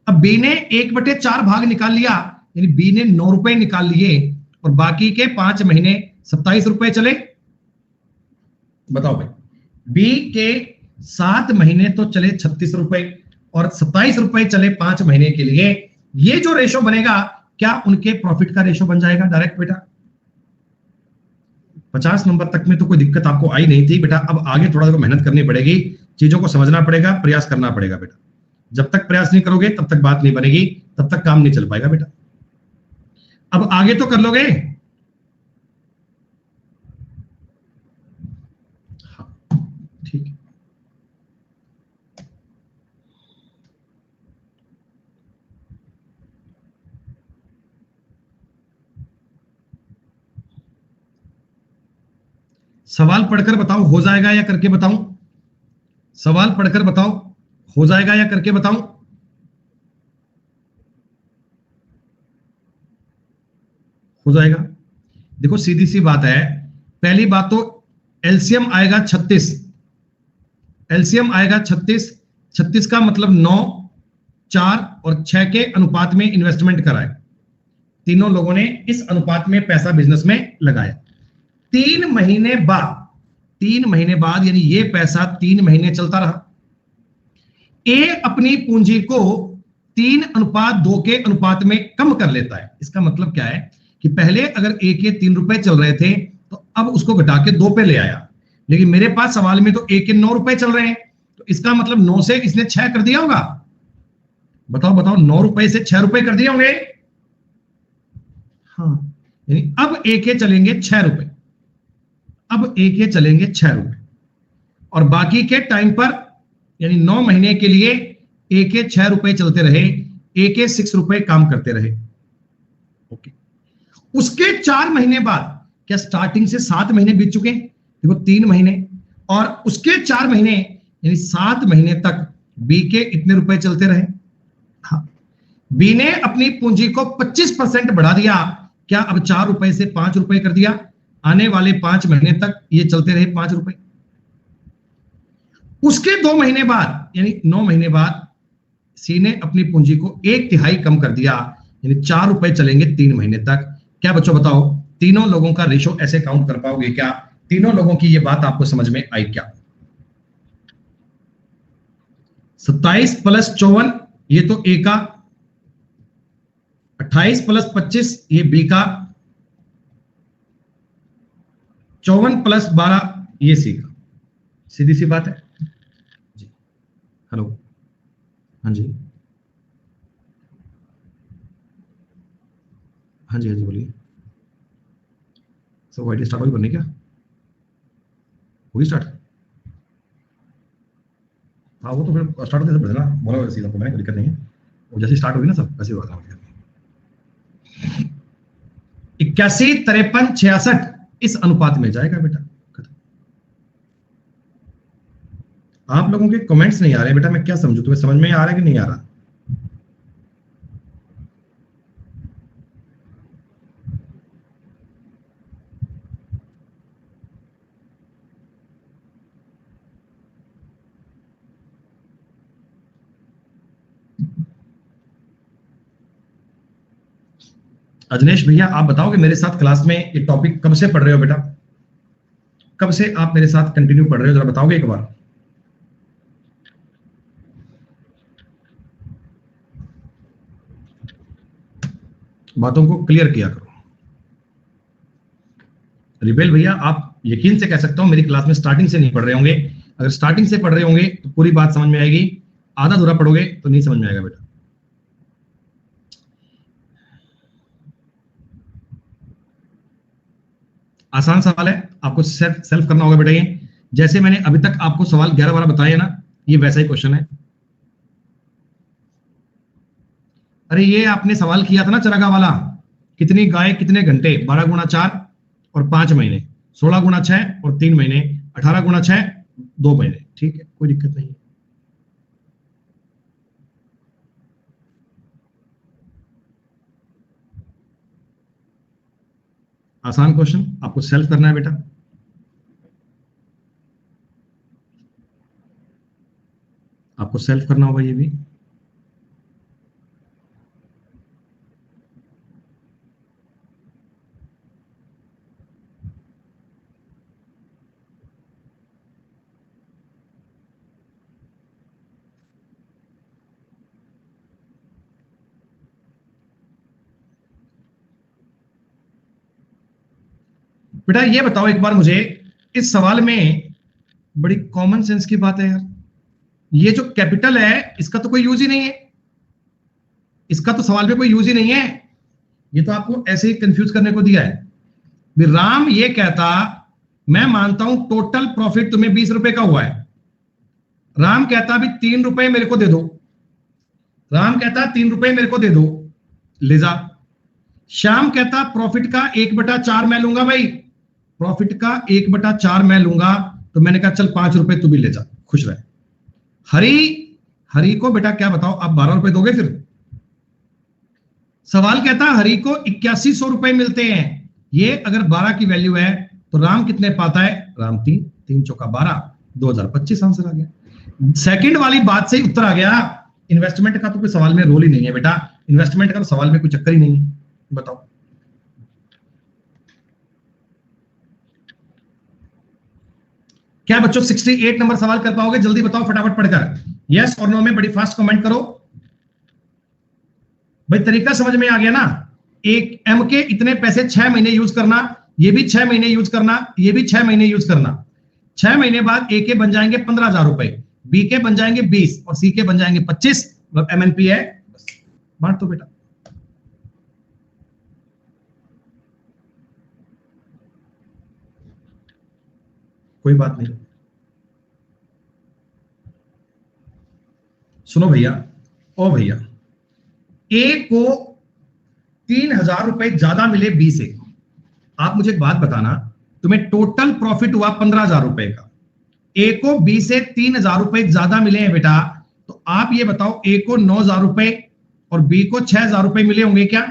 अब बी ने 1/4 भाग निकाल लिया, यानी बी ने 9 रुपए निकाल लिए, और बाकी के 5 महीने 27 रुपए चले। बताओ भाई, बी के 7 महीने तो चले 36 रुपए और 27 रुपए चले 5 महीने के लिए। ये जो रेशो बनेगा, क्या उनके प्रॉफिट का रेशो बन जाएगा डायरेक्ट? बेटा 50 नंबर तक में तो कोई दिक्कत आपको आई नहीं थी बेटा। अब आगे थोड़ा सा मेहनत करनी पड़ेगी, चीजों को समझना पड़ेगा, प्रयास करना पड़ेगा बेटा। जब तक प्रयास नहीं करोगे तब तक बात नहीं बनेगी, तब तक काम नहीं चल पाएगा बेटा। अब आगे तो कर लोगे। हाँ ठीक है। सवाल पढ़कर बताओ हो जाएगा या करके बताऊं? सवाल पढ़कर बताओ हो जाएगा या करके बताऊं? हो जाएगा। देखो सीधी सी बात है, पहली बात तो एलसीएम आएगा 36, एलसीएम आएगा 36। 36 का मतलब 9, 4 और 6 के अनुपात में इन्वेस्टमेंट कराए। तीनों लोगों ने इस अनुपात में पैसा बिजनेस में लगाया। 3 महीने बाद, 3 महीने बाद यानी ये पैसा 3 महीने चलता रहा। ए अपनी पूंजी को 3:2 के अनुपात में कम कर लेता है। इसका मतलब क्या है कि पहले अगर ए के 3 रुपए चल रहे थे तो अब उसको घटा के 2 पे ले आया, लेकिन मेरे पास सवाल में तो ए के 9 रुपए चल रहे हैं, तो इसका मतलब 9 से इसने 6 कर दिया होगा। बताओ बताओ, 9 रुपए से 6 रुपए कर दिए होंगे। हाँ, यानी अब ए के चलेंगे 6 रुपए, अब ए के चलेंगे 6 रुपए, और बाकी के टाइम पर यानी 9 महीने के लिए ए के 6 रुपए चलते रहे, ए के 6 रुपए काम करते रहे। ओके, उसके 4 महीने बाद, क्या स्टार्टिंग से 7 महीने बीत चुके हैं? देखो 3 महीने और उसके 4 महीने यानी 7 महीने तक बी के इतने रुपए चलते रहे। हाँ, बी ने अपनी पूंजी को 25% बढ़ा दिया। क्या अब 4 रुपए से 5 रुपए कर दिया? आने वाले 5 महीने तक ये चलते रहे 5 रुपए। उसके 2 महीने बाद यानी 9 महीने बाद सी ने अपनी पूंजी को 1/3 कम कर दिया, यानी 4 रुपए चलेंगे 3 महीने तक। क्या बच्चों बताओ, तीनों लोगों का रेशो ऐसे काउंट कर पाओगे क्या? तीनों लोगों की ये बात आपको समझ में आई क्या? 27 + 54 ये तो ए का, 28 + 25 ये बी का, 54 + 12 ये सी का। सीधी सी बात है जी। हेलो, हाँ जी, हाँ जी, हाँ जी, बोलिए। सो वाइट स्टार्ट होगी बनने क्या? होगी स्टार्ट? हाँ वो तो फिर स्टार्ट होते से ना बोला सीधा, तो मैंने कोई दिक्कत नहीं है, वो जैसे स्टार्ट होगी ना सब वैसे होगा। 81, 53, 66 इस अनुपात में जाएगा बेटा। आप लोगों के कमेंट्स नहीं आ रहे बेटा, मैं क्या समझू? तुम्हें समझ में आ रहा है कि नहीं आ रहा? अजनेश भैया आप बताओगे मेरे साथ क्लास में ये टॉपिक कब से पढ़ रहे हो बेटा? कब से आप मेरे साथ कंटिन्यू पढ़ रहे हो, जरा बताओगे एक बार? बातों को क्लियर किया करो। रिबेल भैया आप यकीन से कह सकता हूं मेरी क्लास में स्टार्टिंग से नहीं पढ़ रहे होंगे। अगर स्टार्टिंग से पढ़ रहे होंगे तो पूरी बात समझ में आएगी, आधा अधूरा पढ़ोगे तो नहीं समझ में आएगा बेटा। आसान सवाल है, आपको सेल्फ करना होगा बेटा। ये जैसे मैंने अभी तक आपको सवाल 11-12 बताए ना, ये वैसा ही क्वेश्चन है। अरे ये आपने सवाल किया था ना चरगा वाला, कितनी गाय कितने घंटे, 12 × 4 और 5 महीने, 16 × 6 और 3 महीने, 18 × 6 2 महीने। ठीक है, कोई दिक्कत नहीं है। आसान क्वेश्चन, आपको सेल्फ करना है बेटा। आपको सेल्फ करना होगा ये भी। बेटा ये बताओ एक बार मुझे, इस सवाल में बड़ी कॉमन सेंस की बात है यार, ये जो कैपिटल है इसका तो कोई यूज ही नहीं है, इसका तो सवाल में कोई यूज ही नहीं है। ये तो आपको ऐसे ही कंफ्यूज करने को दिया है। राम ये कहता, मैं मानता हूं टोटल प्रॉफिट तुम्हें 20 रुपए का हुआ है, राम कहता भी 3 रुपए मेरे को दे दो, राम कहता 3 रुपए मेरे को दे दो, ले जा। श्याम कहता प्रॉफिट का 1/4 मैं लूंगा भाई, प्रॉफिट का 1/4 मैं लूंगा, तो मैंने कहा चल 5 रुपए तू भी ले जा, खुश रहे। हरी को बेटा क्या बताओ, आप 12 रुपए दोगे? फिर सवाल कहता हरी को 8100 रुपए मिलते हैं, ये अगर 12 की वैल्यू है तो राम कितने पाता है? राम 3 चौका 12, 2025 आंसर आ गया। सेकंड वाली बात से ही उत्तर आ गया। इन्वेस्टमेंट का तो कोई सवाल में रोल ही नहीं है बेटा, इन्वेस्टमेंट का तो सवाल में कोई चक्कर ही नहीं है। बताओ क्या बच्चों 68 नंबर सवाल कर पाओगे? जल्दी बताओ फटाफट पढ़कर, यस और नो में बड़ी फास्ट कमेंट करो भाई। तरीका समझ में आ गया ना? एक एम के इतने पैसे 6 महीने यूज करना, ये भी 6 महीने यूज करना, ये भी 6 महीने यूज करना। 6 महीने बाद ए के बन जाएंगे 15,000 रुपए, बी के बन जाएंगे 20 और सी के बन जाएंगे 25, मतलब एमएनपी है। बांट दो बेटा। कोई बात नहीं, सुनो भैया, ओ भैया, ए को 3,000 रुपए ज्यादा मिले बी से, आप मुझे एक बात बताना, तुम्हें टोटल प्रॉफिट हुआ 15,000 रुपए का, ए को बी से 3,000 रुपए ज्यादा मिले हैं बेटा, तो आप ये बताओ ए को 9,000 रुपए और बी को 6,000 रुपए मिले होंगे क्या?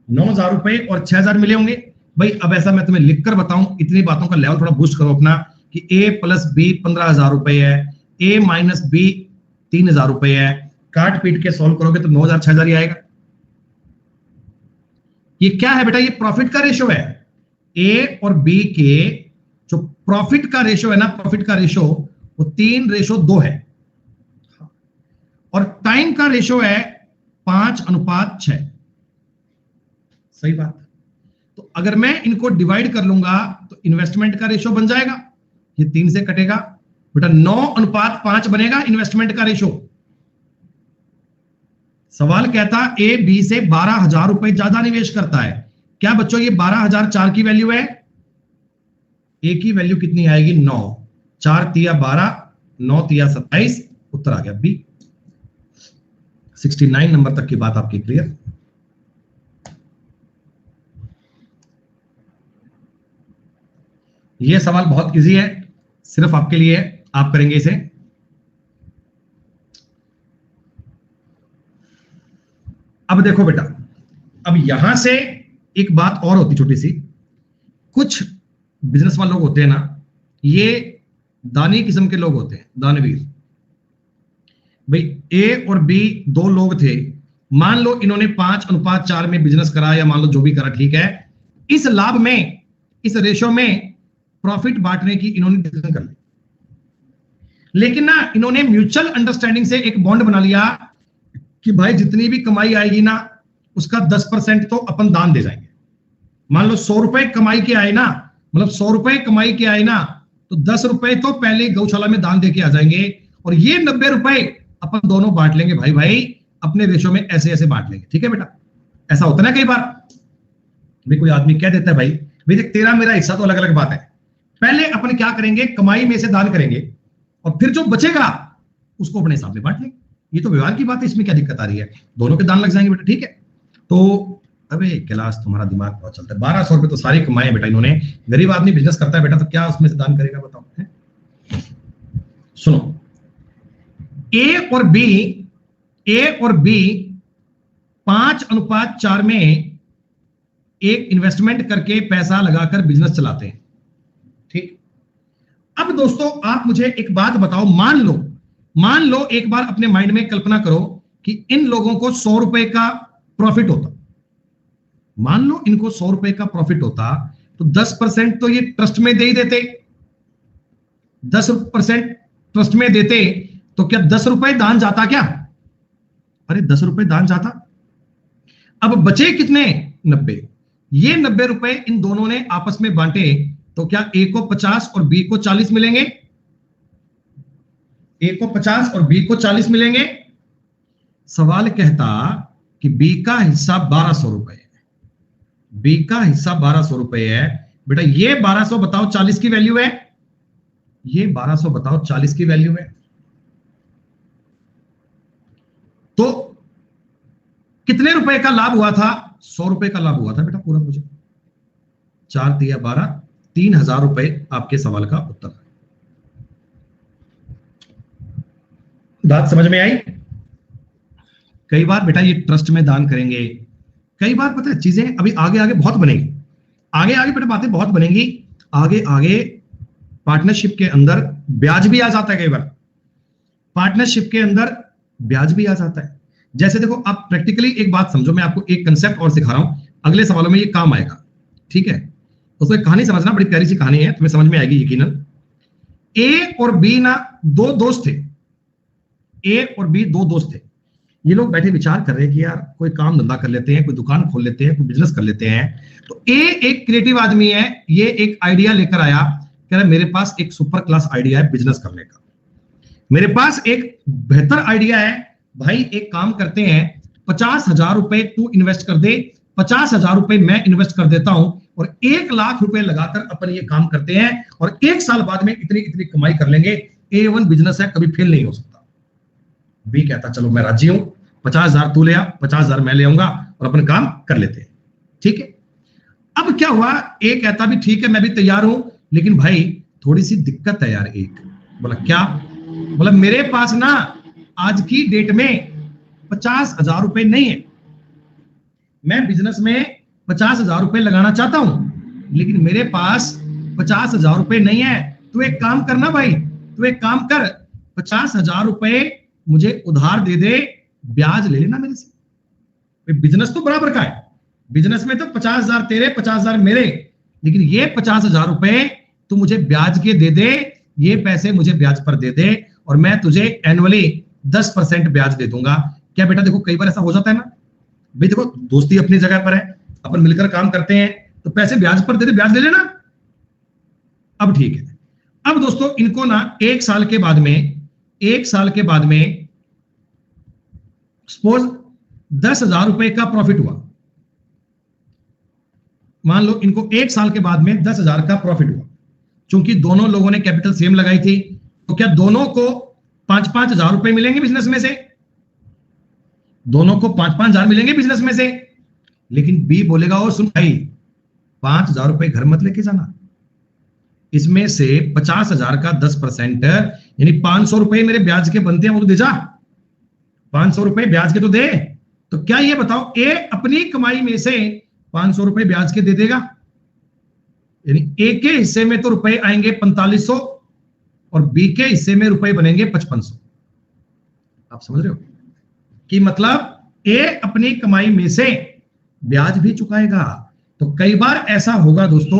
9,000 रुपए और 6,000 मिले होंगे भाई। अब ऐसा मैं तुम्हें लिखकर बताऊं, इतनी बातों का लेवल थोड़ा बूस्ट करो अपना। कि ए प्लस बी 15,000 रुपए है, ए माइनस बी 3,000 रुपए है, काट पीट के सॉल्व करोगे तो 9,000 6,000 ही आएगा। ये क्या है बेटा? ये प्रॉफिट का रेशो है। ए और बी के जो प्रॉफिट का रेशो है ना, प्रॉफिट का रेशो वो 3:2 है, और टाइम का रेशो है 5:6। सही बात। तो अगर मैं इनको डिवाइड कर लूंगा तो इन्वेस्टमेंट का रेशो बन जाएगा, ये 3 से कटेगा बेटा, 9:5 बनेगा इन्वेस्टमेंट का रेशो। सवाल कहता ए बी से 12,000 रुपए ज्यादा निवेश करता है। क्या बच्चों ये 12,004 की वैल्यू है? ए की वैल्यू कितनी आएगी? 9, 4 तिया 12, 9 तिया 27, उत्तर आ गया बी। 69 नंबर तक की बात आपकी क्लियर? ये सवाल बहुत इजी है, सिर्फ आपके लिए, आप करेंगे इसे। अब देखो बेटा, अब यहां से एक बात और होती छोटी सी, कुछ बिजनेस वाले लोग होते हैं ना, ये दानी किस्म के लोग होते हैं, दानवीर। भाई ए और बी 2 लोग थे, मान लो इन्होंने 5:4 में बिजनेस करा, या मान लो जो भी करा, ठीक है। इस लाभ में, इस रेशो में प्रॉफिट बांटने की इन्होंने डिसीजन कर ली, लेकिन ना इन्होंने म्यूचुअल अंडरस्टैंडिंग से एक बॉन्ड बना लिया कि भाई जितनी भी कमाई आएगी ना, उसका 10% तो अपन दान दे जाएंगे। मान लो 100 रुपए कमाई के आए ना, मतलब 100 रुपए कमाई के आए ना, तो 10 रुपए तो पहले गौशाला में दान दे के आ जाएंगे, और ये 90 रुपए अपन दोनों बांट लेंगे। भाई भाई अपने रेशो में ऐसे ऐसे बांट लेंगे, ठीक है बेटा। ऐसा होता है ना कई बार, भी कोई आदमी कह देता है भाई देख तेरा मेरा हिस्सा तो अलग अलग बात है, पहले अपन क्या करेंगे, कमाई में से दान करेंगे, और फिर जो बचेगा उसको अपने हिसाब में बांट लेंगे। ये तो व्यवहार की बात है, इसमें क्या दिक्कत आ रही है? दोनों के दान लग जाएंगे बेटा, ठीक है। तो अबे क्लास तुम्हारा दिमाग बहुत चलता है। 1200 रुपए तो सारे कमाए बेटा इन्होंने। गरीब आदमी बिजनेस करता है बेटा, तो क्या उसमें से दान करेगा बताओ? है? सुनो, ए और बी 5:4 में एक इन्वेस्टमेंट करके पैसा लगाकर बिजनेस चलाते हैं, ठीक। अब दोस्तों आप मुझे एक बात बताओ, मान लो एक बार अपने माइंड में कल्पना करो कि इन लोगों को 100 रुपए का प्रॉफिट होता। मान लो इनको 100 रुपए का प्रॉफिट होता, तो 10% तो ये ट्रस्ट में दे ही देते। 10% ट्रस्ट में देते तो क्या 10 रुपए दान जाता क्या? अरे 10 रुपए दान जाता। अब बचे कितने? 90। ये 90 रुपए इन दोनों ने आपस में बांटे, तो क्या ए को 50 और बी को 40 मिलेंगे? ए को 50 और बी को 40 मिलेंगे। सवाल कहता कि बी का हिस्सा 1200 रुपए है। बी का हिस्सा 1200 रुपए है बेटा। ये 1200 बताओ 40 की वैल्यू है, ये 1200 बताओ 40 की वैल्यू है। तो कितने रुपए का लाभ हुआ था? 100 रुपए का लाभ हुआ था बेटा पूरा। मुझे 4 तिया 12, 3,000 रुपए आपके सवाल का उत्तर है। बात समझ में आई? कई बार बेटा ये ट्रस्ट में दान करेंगे, कई बार पता है चीजें अभी आगे आगे बहुत बनेगी, आगे आगे बेटा बातें बहुत बनेंगी। आगे आगे पार्टनरशिप के अंदर ब्याज भी आ जाता है, कई बार पार्टनरशिप के अंदर ब्याज भी आ जाता है। जैसे देखो आप प्रैक्टिकली एक बात समझो, मैं आपको एक कंसेप्ट और सिखा रहा हूं, अगले सवालों में ये काम आएगा, ठीक है। दोस्तों एक कहानी समझना, बड़ी प्यारी सी कहानी है, तुम्हें समझ में आएगी यकीनन। ए और बी ना 2 दोस्त थे। ए और बी 2 दोस्त थे। ये लोग बैठे विचार कर रहे हैं कि यार कोई काम धंधा कर लेते हैं, कोई दुकान खोल लेते हैं, कोई बिजनेस कर लेते हैं। तो ए एक क्रिएटिव आदमी है, ये एक आइडिया लेकर आया, कह रहा मेरे पास एक सुपर क्लास आइडिया है बिजनेस करने का, मेरे पास एक बेहतर आइडिया है भाई। एक काम करते हैं, 50,000 रुपए तू इन्वेस्ट कर दे, 50,000 रुपए मैं इन्वेस्ट कर देता हूं, और 1 लाख रुपए लगाकर अपन ये काम करते हैं, और 1 साल बाद में इतनी इतनी कमाई कर लेंगे। A1 बिजनेस है, कभी फेल नहीं हो सकता। बी कहता चलो मैं राजी हूं, 50,000 तू ले आ, 50,000 मैं ले आऊंगा, और अपन काम कर लेते हैं, ठीक है। अब क्या हुआ, ए कहता भी ठीक है मैं भी तैयार हूं, लेकिन भाई थोड़ी सी दिक्कत है यार। एक बोला क्या? बोला मेरे पास ना आज की डेट में 50,000 रुपए नहीं है, मैं बिजनेस में 50,000 रुपए लगाना चाहता हूं, लेकिन मेरे पास 50,000 रुपए नहीं है, तू एक काम करना भाई, तू एक काम कर, 50,000 रुपए मुझे उधार दे दे, ब्याज ले लेना मेरे से। बिजनेस तो बराबर का है, बिजनेस में तो 50,000 तेरे 50,000 मेरे, लेकिन ये 50,000 रुपए तू मुझे ब्याज के दे दे, ये पैसे मुझे ब्याज पर दे दे, और मैं तुझे एनुअली 10% ब्याज दे दूंगा। क्या बेटा देखो कई बार ऐसा हो जाता है ना भाई, देखो दोस्ती अपनी जगह पर है, अपन मिलकर काम करते हैं, तो पैसे ब्याज पर दे दे, ब्याज ले लेना। अब ठीक है, अब दोस्तों इनको ना एक साल के बाद में सपोज 10,000 रुपए का प्रॉफिट हुआ, मान लो इनको एक साल के बाद में 10,000 का प्रॉफिट हुआ, क्योंकि दोनों लोगों ने कैपिटल सेम लगाई थी, तो क्या दोनों को 5-5 हजार रुपए मिलेंगे बिजनेस में से? दोनों को 5-5 हजार मिलेंगे बिजनेस में से। लेकिन बी बोलेगा और सुन भाई 5,000 रुपए घर मत लेके जाना, इसमें से 50,000 का 10% यानी 500 रुपए मेरे ब्याज के बनते हैं, वो तो दे जा, 500 रुपए ब्याज के तो दे। तो क्या ये बताओ ए अपनी कमाई में से 500 रुपए ब्याज के दे देगा, यानी ए के हिस्से में तो रुपए आएंगे 4500 और बी के हिस्से में रुपए बनेंगे 5500। आप समझ रहे हो कि मतलब ए अपनी कमाई में से ब्याज भी चुकाएगा। तो कई बार ऐसा होगा दोस्तों,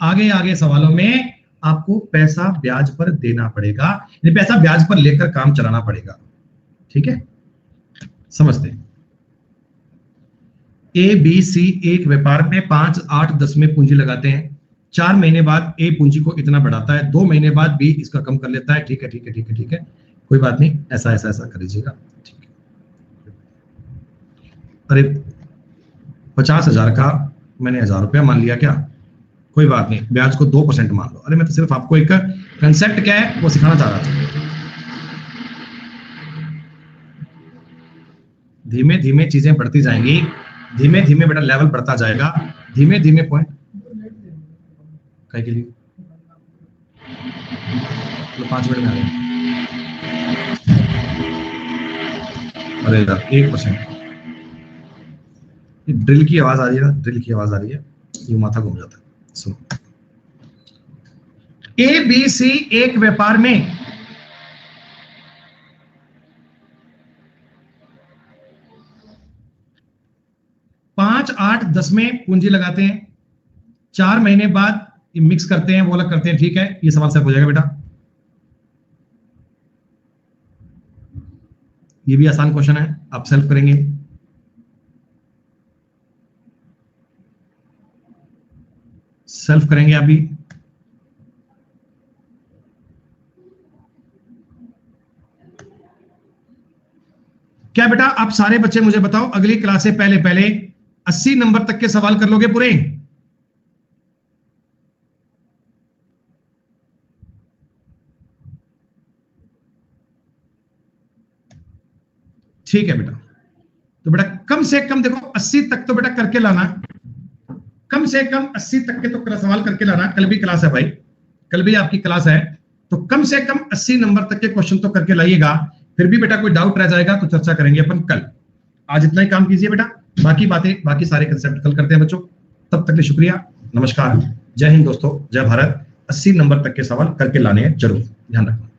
आगे आगे सवालों में आपको पैसा ब्याज पर देना पड़ेगा, यानी पैसा ब्याज पर लेकर काम चलाना पड़ेगा। ठीक है, समझते हैं। ए बी सी एक व्यापार में 5, 8, 10 में पूंजी लगाते हैं। 4 महीने बाद ए पूंजी को इतना बढ़ाता है, 2 महीने बाद बी इसका कम कर लेता है। ठीक है ठीक है ठीक है ठीक है, कोई बात नहीं, ऐसा ऐसा ऐसा कर लीजिएगा। ठीक है, अरे 50,000 का मैंने 1,000 रुपया मान लिया क्या, कोई बात नहीं, ब्याज को 2% मान लो। अरे मैं तो सिर्फ आपको एक कंसेप्ट क्या है वो सिखाना चाह रहा था। धीमे धीमे चीजें बढ़ती जाएंगी, धीमे धीमे बेटा लेवल बढ़ता जाएगा, धीमे धीमे पॉइंट के लिए 5 मिनट में आ गए। अरे यार 1% ड्रिल की आवाज आ रही है ना, ड्रिल की आवाज आ रही है, ये माथा घूम जाता है। सुनो, ए बी सी एक व्यापार में 5, 8, 10 में पूंजी लगाते हैं, 4 महीने बाद ये मिक्स करते हैं, वो अलग करते हैं। ठीक है, ये सवाल सेट हो जाएगा बेटा, ये भी आसान क्वेश्चन है, आप सेल्फ करेंगे। सेल्फ करेंगे अभी। क्या बेटा आप सारे बच्चे मुझे बताओ, अगली क्लास से पहले पहले 80 नंबर तक के सवाल कर लोगे पूरे? ठीक है बेटा, तो बेटा कम से कम देखो 80 तक तो बेटा करके लाना, कम से कम 80 तक के तो सवाल करके लाना। कल भी क्लास है भाई, कल भी आपकी क्लास है, तो कम से कम 80 नंबर तक के क्वेश्चन तो करके लाइएगा। फिर भी बेटा कोई डाउट रह जाएगा तो चर्चा करेंगे अपन कल। आज इतना ही काम कीजिए बेटा, बाकी बातें बाकी सारे कंसेप्ट कल करते हैं बच्चों। तब तक के लिए शुक्रिया, नमस्कार, जय हिंद दोस्तों, जय भारत। 80 नंबर तक के सवाल करके लाने हैं जरूर, ध्यान रखना।